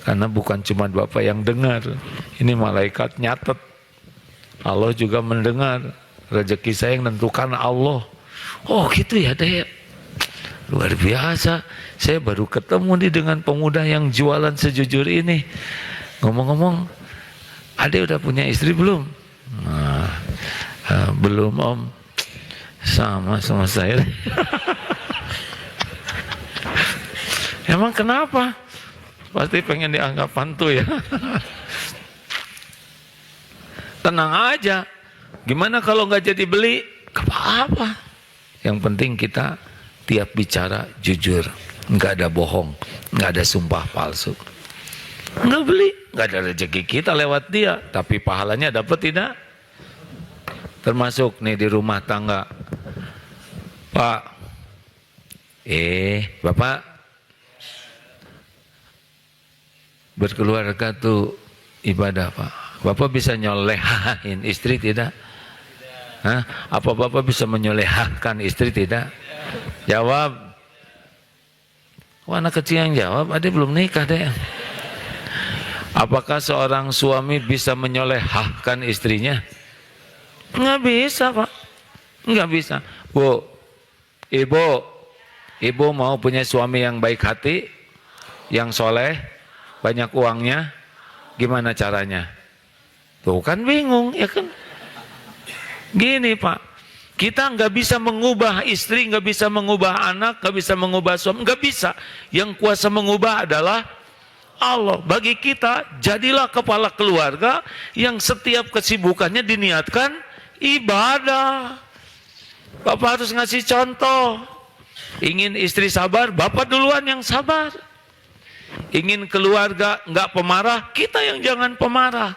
Speaker 1: Karena bukan cuma Bapak yang dengar. Ini malaikat nyatet. Allah juga mendengar. Rezeki saya yang menentukan Allah. Oh gitu ya Dek. Luar biasa. Saya baru ketemu nih dengan pemuda yang jualan sejujur ini. Ngomong-ngomong, Ade udah punya istri belum? Nah, belum Om. Sama saya. Emang kenapa? Pasti pengen dianggap hantu ya. Tenang aja. Gimana kalau nggak jadi beli? Gak apa-apa. Yang penting kita tiap bicara jujur, nggak ada bohong, nggak ada sumpah palsu. Nggak beli, nggak ada rezeki kita lewat dia, tapi pahalanya dapat tidak? Termasuk nih di rumah tangga, Pak, Bapak berkeluarga tuh ibadah Pak. Bapak bisa nyolehain istri tidak? Hah? Apa Bapak bisa menyolehahkan istri tidak? Jawab. Anak kecil yang jawab, Ade belum nikah deh. Apakah seorang suami bisa menyolehahkan istrinya? Nggak bisa Pak. Nggak bisa. Bu, ibu mau punya suami yang baik hati, yang soleh, banyak uangnya, gimana caranya? Tuh kan bingung, ya kan? Gini Pak, kita nggak bisa mengubah istri, nggak bisa mengubah anak, nggak bisa mengubah suami, nggak bisa. Yang kuasa mengubah adalah Allah. Bagi kita, jadilah kepala keluarga yang setiap kesibukannya diniatkan ibadah. Bapak harus ngasih contoh. Ingin istri sabar, bapak duluan yang sabar. Ingin keluarga nggak pemarah, kita yang jangan pemarah.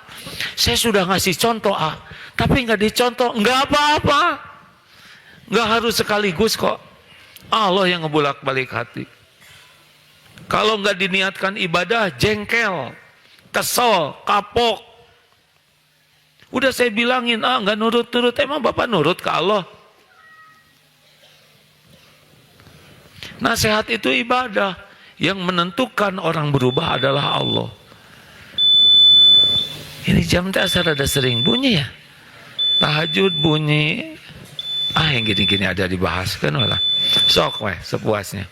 Speaker 1: Saya sudah ngasih contoh tapi nggak dicontoh, nggak apa-apa. Nggak harus sekaligus kok. Allah yang ngebulak-balik hati. Kalau nggak diniatkan ibadah, jengkel, kesel, kapok. Udah saya bilangin, nggak nurut-nurut. Emang bapak nurut ke Allah? Nasihat itu ibadah. Yang menentukan orang berubah adalah Allah. Ini jam asar ada sering bunyi ya. Tahajud bunyi. Yang gini-gini ada dibahas kan malah. Sok weh, sepuasnya.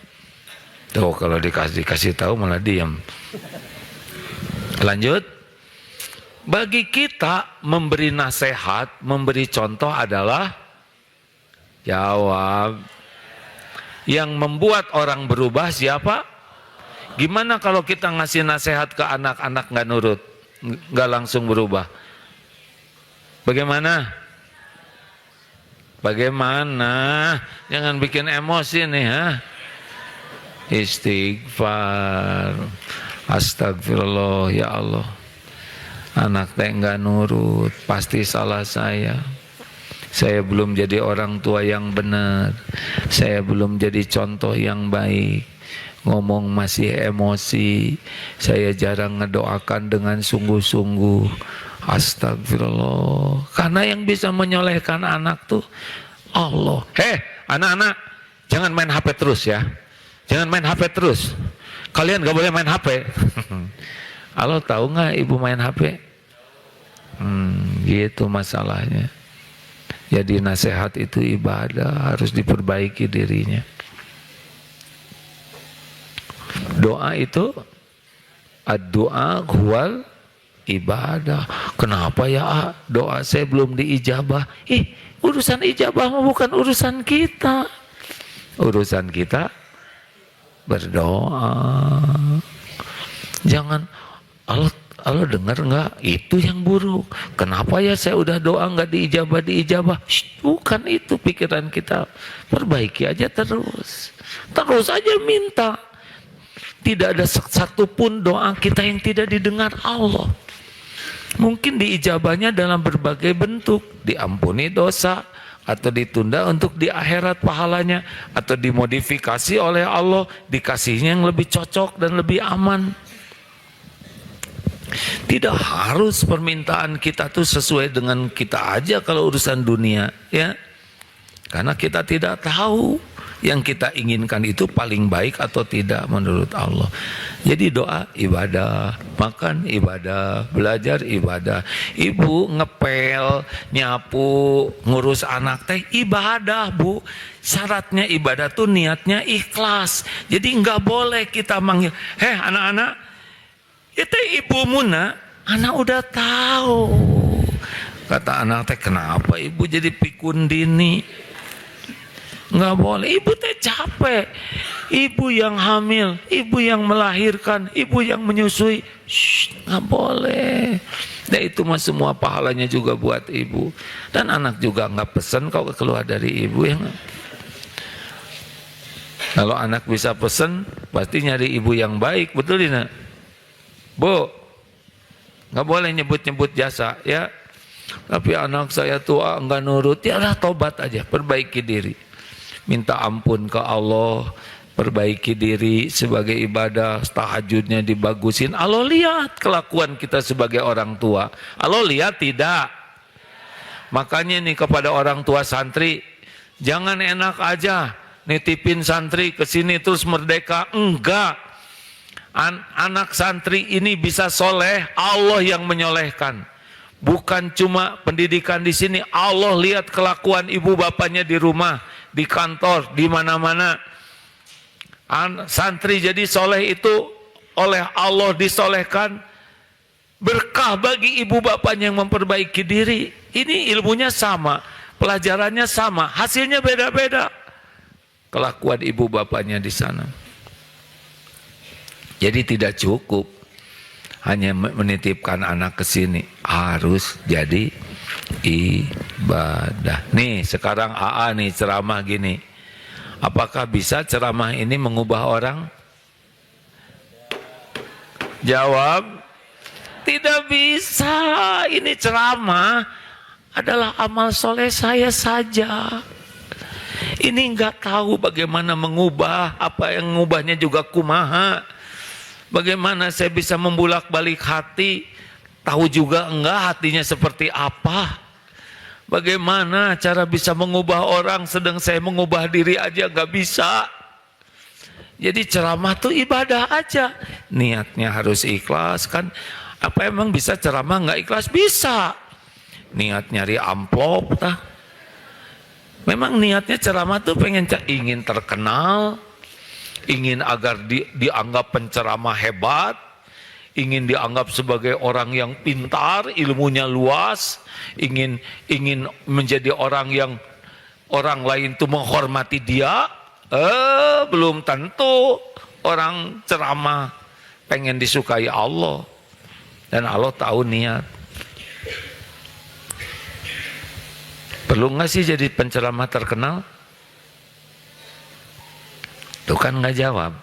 Speaker 1: Tuh kalau dikasih tahu malah diam. Lanjut. Bagi kita memberi nasihat, memberi contoh adalah jawab. Yang membuat orang berubah siapa? Gimana kalau kita ngasih nasihat ke anak-anak nggak nurut, nggak langsung berubah? Bagaimana? Bagaimana? Jangan bikin emosi nih, Istighfar, astagfirullah, ya Allah. Anak teh nggak nurut, pasti salah saya. Saya belum jadi orang tua yang benar. Saya belum jadi contoh yang baik. Ngomong masih emosi. Saya jarang ngedoakan dengan sungguh-sungguh. Astagfirullah. Karena yang bisa menyolehkan anak tuh Allah. Anak-anak, jangan main HP terus ya. Jangan main HP terus. Kalian gak boleh main HP. Allah tahu nggak ibu main HP? Gitu masalahnya. Jadi nasihat itu ibadah, harus diperbaiki dirinya. Doa itu ad-doa huwal ibadah. Kenapa ya doa saya belum diijabah? Urusan ijabah bukan urusan kita. Urusan kita berdoa. Jangan Allah dengar nggak? Itu yang buruk. Kenapa ya saya udah doa nggak diijabah? Bukan itu pikiran kita. Perbaiki aja terus. Terus aja minta. Tidak ada satupun doa kita yang tidak didengar Allah. Mungkin diijabahnya dalam berbagai bentuk. Diampuni dosa, atau ditunda untuk di akhirat pahalanya, atau dimodifikasi oleh Allah, dikasihnya yang lebih cocok dan lebih aman. Tidak harus permintaan kita tuh sesuai dengan kita aja kalau urusan dunia, ya. Karena kita tidak tahu yang kita inginkan itu paling baik atau tidak menurut Allah. Jadi doa ibadah, makan ibadah, belajar ibadah. Ibu ngepel, nyapu, ngurus anak teh ibadah, Bu. Syaratnya ibadah tuh niatnya ikhlas. Jadi nggak boleh kita manggil, anak-anak, itu ibumu nak, anak udah tahu. Kata anak teh, kenapa ibu jadi pikun dini? Nggak boleh, ibu teh capek. Ibu yang hamil, ibu yang melahirkan, ibu yang menyusui. Nggak boleh. Dan itu mah semua pahalanya juga buat ibu. Dan anak juga nggak pesen kau keluar dari ibu, ya. Kalau anak bisa pesen, pasti nyari ibu yang baik, betul tidak? Bu, nggak boleh nyebut-nyebut jasa, ya. Tapi anak saya tua nggak nurut, ya udah tobat aja, perbaiki diri. Minta ampun ke Allah, perbaiki diri sebagai ibadah, tahajudnya dibagusin. Allah lihat kelakuan kita sebagai orang tua. Allah lihat tidak? Makanya nih kepada orang tua santri, jangan enak aja nitipin santri ke sini terus merdeka. Enggak. Anak santri ini bisa soleh, Allah yang menyolehkan. Bukan cuma pendidikan di sini, Allah lihat kelakuan ibu bapaknya di rumah, di kantor, di mana-mana. Santri jadi soleh itu oleh Allah disolehkan. Berkah bagi ibu bapaknya yang memperbaiki diri. Ini ilmunya sama, pelajarannya sama, hasilnya beda-beda. Kelakuan ibu bapaknya di sana. Jadi tidak cukup hanya menitipkan anak ke sini, harus jadi ibadah. Nih sekarang AA nih ceramah gini, apakah bisa ceramah ini mengubah orang? Jawab, tidak bisa. Ini ceramah adalah amal soleh saya saja. Ini nggak tahu bagaimana mengubah, apa yang mengubahnya juga kumaha. Bagaimana saya bisa membulak-balik hati, tahu juga enggak hatinya seperti apa. Bagaimana cara bisa mengubah orang, sedang saya mengubah diri aja nggak bisa. Jadi ceramah tuh ibadah aja, niatnya harus ikhlas kan. Apa emang bisa ceramah nggak ikhlas? Bisa. Niat nyari amplop tah. Memang niatnya ceramah tuh ingin terkenal, ingin agar dianggap penceramah hebat, ingin dianggap sebagai orang yang pintar, ilmunya luas, ingin menjadi orang yang orang lain tuh menghormati dia. Belum tentu orang ceramah pengen disukai Allah, dan Allah tahu niat. Perlu nggak sih jadi penceramah terkenal? Tuh kan nggak jawab.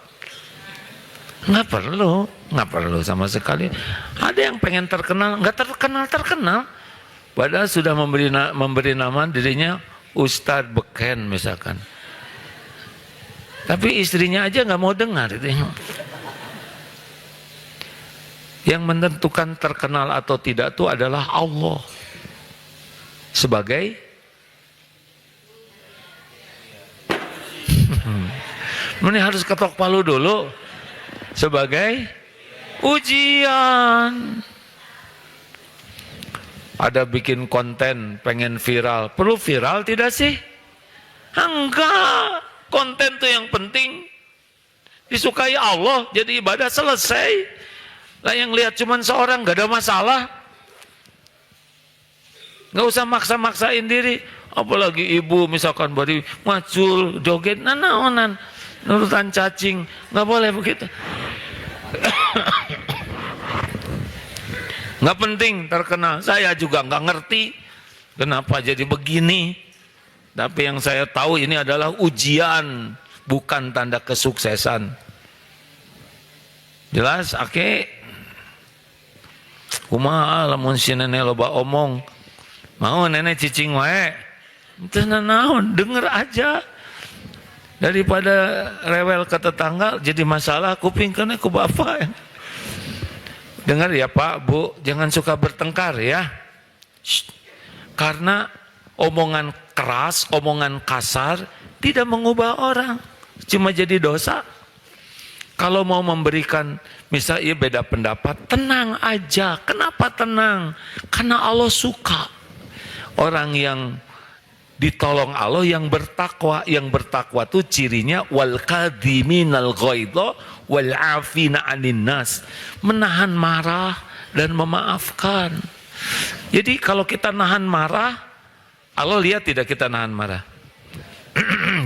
Speaker 1: Nggak perlu sama sekali. Ada yang pengen terkenal, nggak terkenal. Padahal sudah memberi nama dirinya Ustadz Beken misalkan. Tapi istrinya aja nggak mau dengar itu. Yang menentukan terkenal atau tidak itu adalah Allah. Sebagai ini harus ketok palu dulu. Sebagai ujian. Ada bikin konten pengen viral, perlu viral tidak sih? Enggak. Konten tuh yang penting disukai Allah, jadi ibadah selesai. Lah yang lihat cuman seorang nggak ada masalah. Nggak usah maksa-maksain diri. Apalagi ibu misalkan bari macul joget nanaonan nurutan cacing, nggak boleh begitu. Nggak penting terkenal. Saya juga nggak ngerti kenapa jadi begini. Tapi yang saya tahu ini adalah ujian, bukan tanda kesuksesan. Jelas? Oke. Kumaha lamun si nenek loba omong. Mau nenek cicing wae. Itu naon, denger aja. Daripada rewel ke tetangga jadi masalah, kuping kena ku bapak. Dengar ya Pak, Bu, jangan suka bertengkar ya. Shh. Karena omongan keras, omongan kasar tidak mengubah orang, cuma jadi dosa. Kalau mau memberikan, misalnya beda pendapat, tenang aja. Kenapa tenang? Karena Allah suka orang yang ditolong Allah, yang bertakwa. Yang bertakwa itu cirinya wal kadhiminal ghaidha wal afina 'anil nas, menahan marah dan memaafkan. Jadi kalau kita nahan marah, Allah lihat tidak kita nahan marah?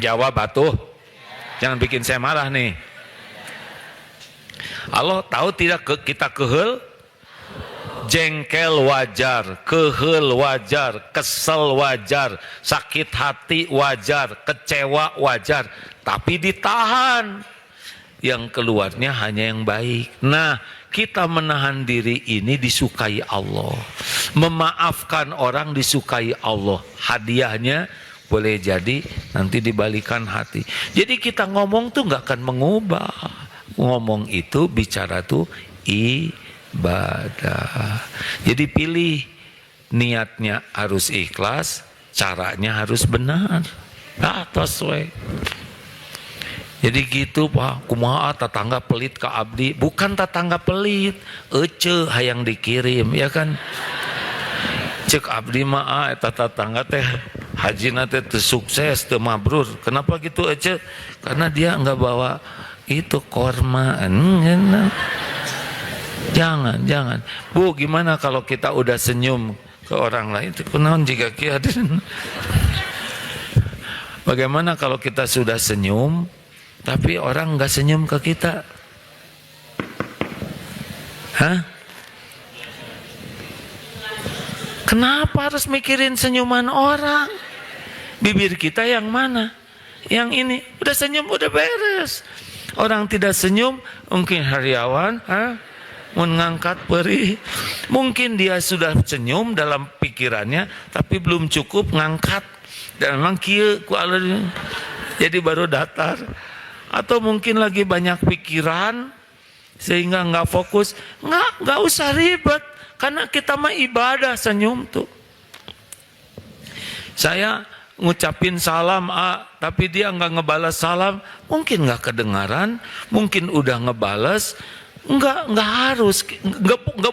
Speaker 1: Jawab atuh. Jangan bikin saya marah nih. Allah tahu tidak kita kehel? Jengkel wajar, kehel wajar, kesel wajar, sakit hati wajar, kecewa wajar, tapi ditahan. Yang keluarnya hanya yang baik. Nah, kita menahan diri ini disukai Allah. Memaafkan orang disukai Allah. Hadiahnya boleh jadi nanti dibalikan hati. Jadi kita ngomong tuh nggak akan mengubah. Ngomong itu, bicara tuh ibadah. Jadi pilih, niatnya harus ikhlas, caranya harus benar. Atas we. Jadi gitu Pak, kumaha tetangga pelit ke abdi, bukan tetangga pelit, ece hayang dikirim ya kan. Cek abdi mah eta tetangga teh hajina teh teu sukses, teu mabrur. Kenapa gitu ece? Karena dia enggak bawa itu korma. Jangan. Bu, gimana kalau kita udah senyum ke orang lain? Itu kunaon jika kieu? Bagaimana kalau kita sudah senyum tapi orang nggak senyum ke kita? Hah? Kenapa harus mikirin senyuman orang? Bibir kita yang mana? Yang ini. Udah senyum, udah beres. Orang tidak senyum, mungkin hariawan, mengangkat perih. Mungkin dia sudah senyum dalam pikirannya, tapi belum cukup ngangkat. Dan memang kieu ku Allah, jadi baru datar. Atau mungkin lagi banyak pikiran, sehingga nggak fokus. Nggak usah ribet, karena kita mah ibadah senyum tuh. Saya ngucapin salam tapi dia nggak ngebalas salam, mungkin nggak kedengaran, mungkin udah ngebales, nggak harus,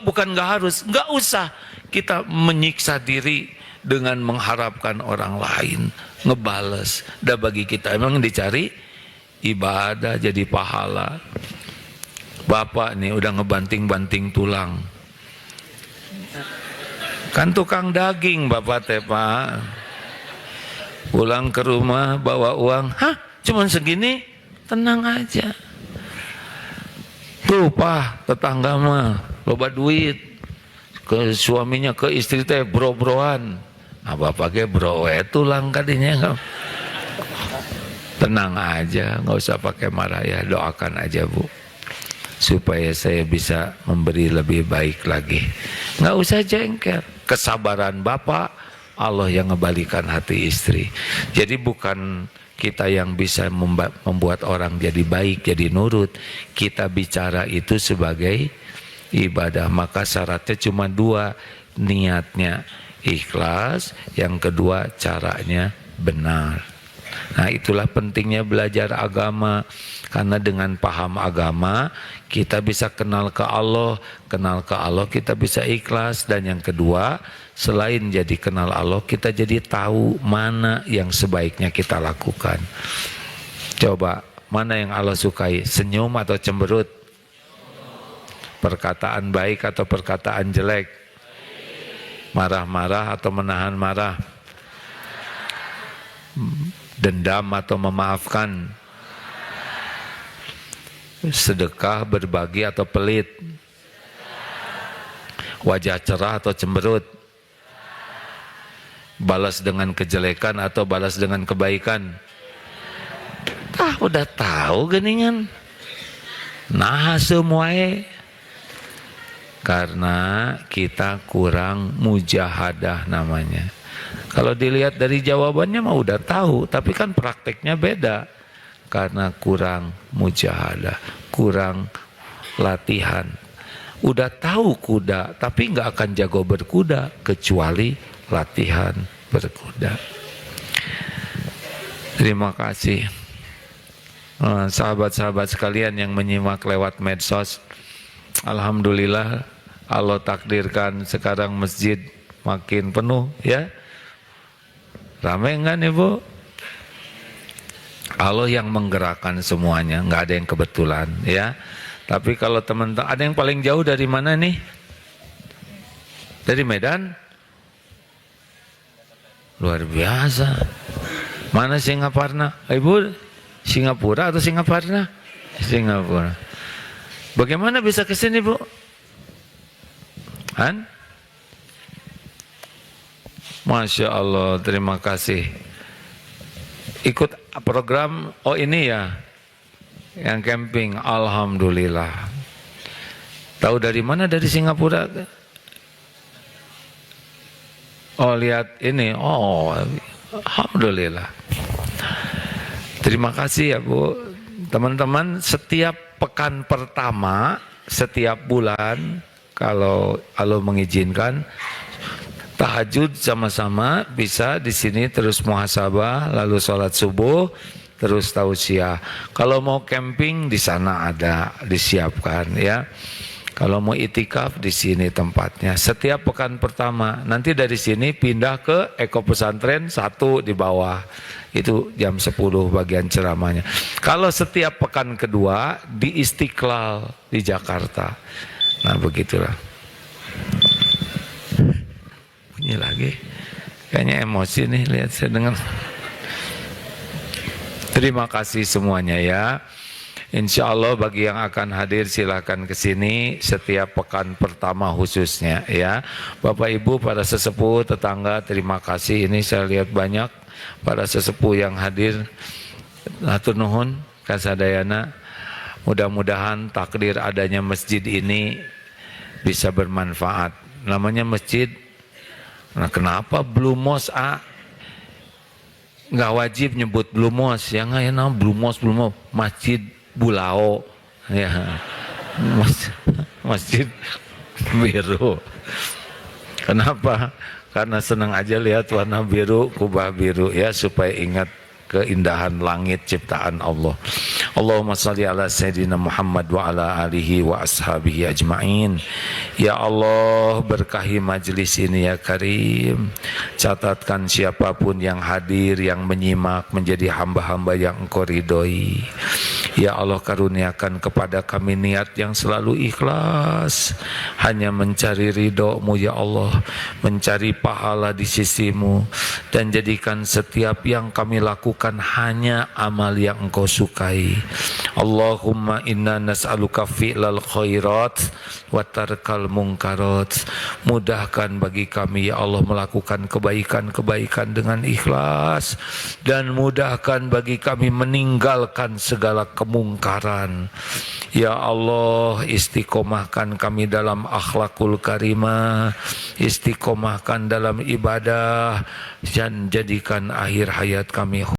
Speaker 1: bukan nggak harus, nggak usah kita menyiksa diri dengan mengharapkan orang lain ngebales. Dah bagi kita emang dicari ibadah jadi pahala. Bapak nih udah ngebanting-banting tulang, kan tukang daging bapak teh Pak. Pulang ke rumah bawa uang, cuman segini, tenang aja. Tuh Pak, tetangga mah loba duit, ke suaminya ke istri teh bro-broan. Bapak ge bro tulang kadinya. Tenang aja, nggak usah pakai marah ya, doakan aja Bu, supaya saya bisa memberi lebih baik lagi. Nggak usah jengkel, kesabaran Bapak Allah yang ngebalikan hati istri. Jadi bukan kita yang bisa membuat orang jadi baik, jadi nurut. Kita bicara itu sebagai ibadah. Maka syaratnya cuma dua, niatnya ikhlas, yang kedua caranya benar. Nah itulah pentingnya belajar agama. Karena dengan paham agama kita bisa kenal ke Allah kita bisa ikhlas. Dan yang kedua, selain jadi kenal Allah, kita jadi tahu mana yang sebaiknya kita lakukan. Coba, mana yang Allah sukai? Senyum atau cemberut? Perkataan baik atau perkataan jelek? Marah-marah atau menahan marah? Dendam atau memaafkan? Sedekah, berbagi atau pelit? Wajah cerah atau cemberut? Balas dengan kejelekan atau balas dengan kebaikan? Udah tahu geningan. Nah semuanya. Karena kita kurang mujahadah namanya. Kalau dilihat dari jawabannya mah udah tahu, tapi kan prakteknya beda. Karena kurang mujahadah, kurang latihan. Udah tahu kuda, tapi nggak akan jago berkuda kecuali latihan berkuda. Terima kasih sahabat-sahabat sekalian yang menyimak lewat medsos. Alhamdulillah Allah takdirkan sekarang masjid makin penuh ya. Ramai enggak nih Bu? Allah yang menggerakkan semuanya, nggak ada yang kebetulan ya. Tapi kalau teman-teman, ada yang paling jauh dari mana nih? Dari Medan? Luar biasa. Mana Singaparna? Ibu, Singapura atau Singaparna? Singapura. Bagaimana bisa ke sini Bu? Masya Allah, terima kasih. Ikut program, ini ya, yang camping, alhamdulillah. Tahu dari mana? Dari Singapura. Lihat ini, alhamdulillah. Terima kasih ya Bu. Teman-teman, setiap pekan pertama, setiap bulan, kalau Allah mengizinkan, tahajud sama-sama bisa di sini, terus muhasabah, lalu sholat subuh, terus tausiah. Kalau mau camping di sana ada disiapkan ya. Kalau mau itikaf di sini tempatnya. Setiap pekan pertama, nanti dari sini pindah ke Eko Pesantren 1 di bawah. Itu jam 10 bagian ceramahnya. Kalau setiap pekan kedua di Istiqlal di Jakarta. Nah begitulah. Bunyi lagi. Kayaknya emosi nih lihat saya dengar. Terima kasih semuanya ya. Insya Allah bagi yang akan hadir silahkan ke sini setiap pekan pertama khususnya ya. Bapak Ibu, para sesepuh, tetangga, terima kasih. Ini saya lihat banyak para sesepuh yang hadir. Hatur nuhun kasadayana. Mudah-mudahan takdir adanya masjid ini bisa bermanfaat. Namanya masjid. Nah, kenapa Blue Mosque nggak wajib nyebut Blue Mosque? Yang enak Blue Mosque, Masjid Bulao, ya, masjid biru. Kenapa? Karena senang aja lihat warna biru, kubah biru ya, supaya ingat keindahan langit ciptaan Allah. Allahumma salli ala Sayyidina Muhammad wa ala alihi wa ashabihi ajma'in. Ya Allah, berkahi majlis ini ya Karim. Catatkan siapapun yang hadir, yang menyimak menjadi hamba-hamba yang Engkau ridhoi. Ya Allah, karuniakan kepada kami niat yang selalu ikhlas, hanya mencari ridho-Mu ya Allah, mencari pahala di sisi-Mu, dan jadikan setiap yang kami lakukan hanya amal yang Engkau sukai. Allahumma inna nas'aluka fi'lal khairat wa tarkal munkarat. Mudahkan bagi kami ya Allah melakukan kebaikan-kebaikan dengan ikhlas, dan mudahkan bagi kami meninggalkan segala kemungkaran. Ya Allah, istiqomahkan kami dalam akhlakul karimah, istiqomahkan dalam ibadah, dan jadikan akhir hayat kami